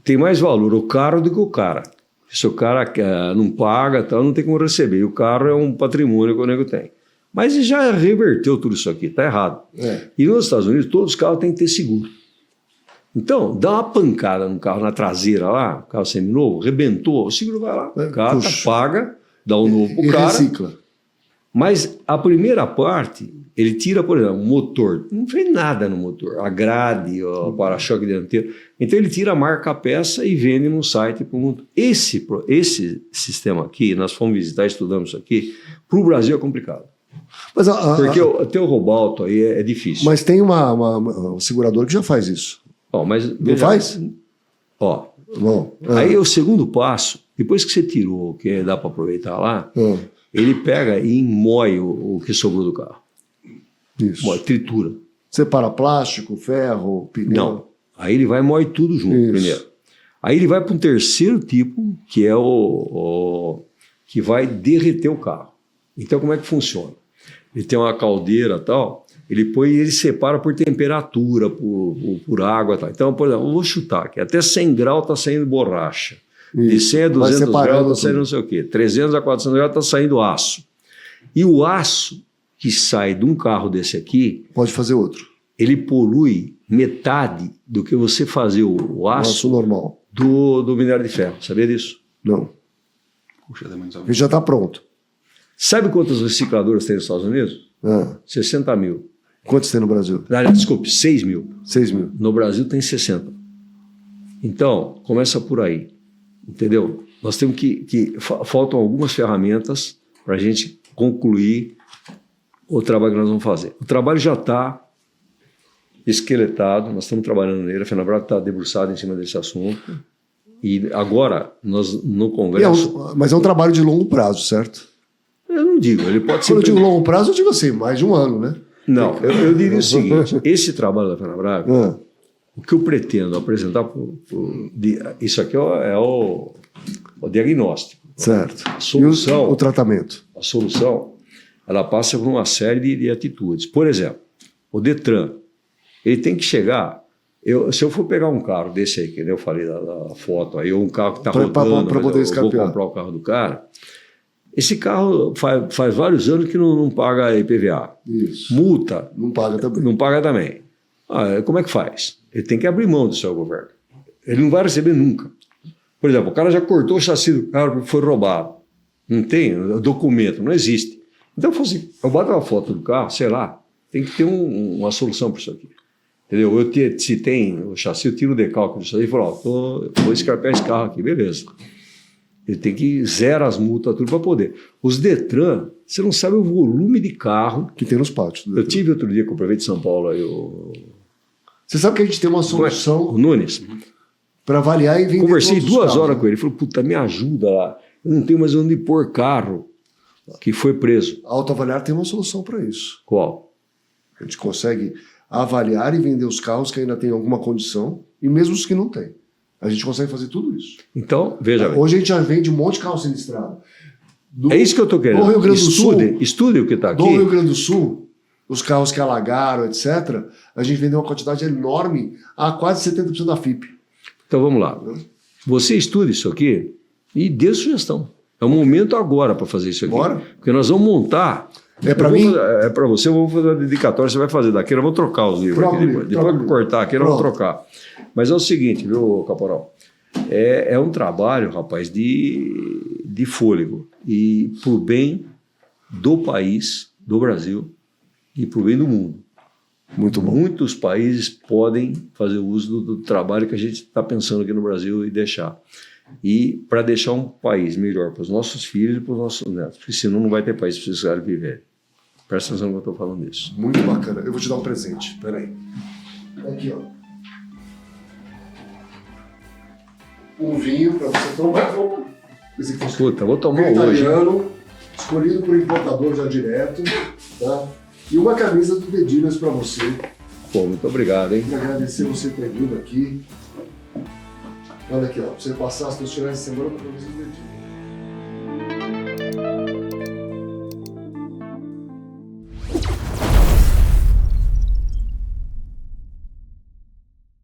tem mais valor o carro do que o cara. Se o cara não paga, tal, não tem como receber. E o carro é um patrimônio que o nego tem. Mas já reverteu tudo isso aqui, está errado. E nos Estados Unidos, todos os carros têm que ter seguro. Então, dá uma pancada no carro na traseira lá, carro seminovo, rebentou, o seguro vai lá, o cara paga, dá um novo pro cara. Recicla. Mas a primeira parte, ele tira, por exemplo, o motor, não fez nada no motor, a grade, o para-choque dianteiro. Então ele tira, marca a peça e vende no site para o mundo. Esse sistema aqui, nós fomos visitar, estudamos isso aqui, para o Brasil é complicado. Mas porque até o Robalto aí é difícil. Mas tem uma seguradora que já faz isso. Mas, não faz? Bom, aí o segundo passo, depois que você tirou, que dá para aproveitar lá, ele pega e moe o que sobrou do carro. Isso. Moe, tritura. Separa plástico, ferro, pneu. Não. Aí ele vai e moe tudo junto primeiro. Aí ele vai para um terceiro tipo, que é que vai derreter o carro. Então como é que funciona? Ele tem uma caldeira e tal, ele separa por temperatura, por água e tal. Então, por exemplo, eu vou chutar aqui, até 100 graus está saindo borracha. De 100 a 200 graus está saindo não sei o quê. 300 a 400 graus está saindo aço. E o aço que sai de um carro desse aqui... Pode fazer outro. Ele polui metade do que você fazer o aço normal do minério de ferro. Sabia disso? Não. Puxa, ele já está pronto. Sabe quantas recicladoras tem nos Estados Unidos? 60 mil. Quantos tem no Brasil? Desculpe, 6 mil. 6 mil. No Brasil tem 60. Então, começa por aí. Entendeu? Nós temos faltam algumas ferramentas para a gente concluir o trabalho que nós vamos fazer. O trabalho já está esqueletado, nós estamos trabalhando nele, a FenaBrave está debruçada em cima desse assunto. E agora, nós no Congresso... Mas é um trabalho de longo prazo, certo? Eu não digo, ele pode ser... Quando eu digo longo prazo, eu digo assim, mais de um ano, né? Não, eu diria o seguinte, esse trabalho da FenaBrave, o que eu pretendo apresentar, isso aqui é o diagnóstico. Certo. A solução... E o tratamento? A solução, ela passa por uma série de atitudes. Por exemplo, o Detran, ele tem que chegar... se eu for pegar um carro desse aí, que eu falei da foto aí, ou um carro que está rodando, pra poder eu vou comprar o carro do cara, esse carro faz vários anos que não paga IPVA. Isso. Multa. Não paga também. Não paga também. Como é que faz? Ele tem que abrir mão do seu governo. Ele não vai receber nunca. Por exemplo, o cara já cortou o chassi do carro porque foi roubado. Não tem documento, não existe. Então, eu boto uma foto do carro, sei lá, tem que ter uma solução para isso aqui. Entendeu? Se tem o chassi, eu tiro o decalque disso aí e falo, vou escarpear esse carro aqui, beleza. Ele tem que zerar as multas, tudo para poder. Os Detran, você não sabe o volume de carro que tem nos pátios. Eu tive outro dia com o prefeito de São Paulo aí. Você sabe que a gente tem uma solução. O Nunes. Para avaliar e vender. Conversei 2 horas com ele. Ele falou: puta, me ajuda lá. Eu não tenho mais onde pôr carro que foi preso. A Autoavaliar tem uma solução para isso. Qual? A gente consegue avaliar e vender os carros que ainda têm alguma condição e mesmo os que não têm. A gente consegue fazer tudo isso. Então, veja bem. Hoje a gente já vende um monte de carro sinistrado. É isso que eu estou querendo. Do Rio Grande do Sul. Estude o que está aqui. Do Rio Grande do Sul, os carros que alagaram, etc., a gente vendeu uma quantidade enorme a quase 70% da FIP. Então vamos lá. Você estuda isso aqui e dê sugestão. É o momento agora para fazer isso aqui. Bora. Porque nós vamos montar. É para mim? É para você, eu vou fazer uma dedicatória, você vai fazer daqui, nós vamos trocar os livros aqui depois. Depois que cortar aqui, nós vamos trocar. Mas é o seguinte, viu, Caporal? É um trabalho, rapaz, de fôlego. E para o bem do país, do Brasil, e para o bem do mundo. Muito bom. Muitos países podem fazer uso do trabalho que a gente está pensando aqui no Brasil e deixar. E para deixar um país melhor para os nossos filhos e para os nossos netos. Porque senão não vai ter país para vocês viver. Presta atenção que eu estou falando disso. Muito bacana. Eu vou te dar um presente. Peraí. Aqui, ó. Um vinho para você tomar. Puta, vou tomar italiano, hoje. Escolhido por importador já direto. Tá? E uma camisa do The Dealers para você. Pô, muito obrigado, hein? Queria agradecer você ter vindo aqui. Olha aqui, ó, pra você passar as teus finais de semana para produzir o dedinho.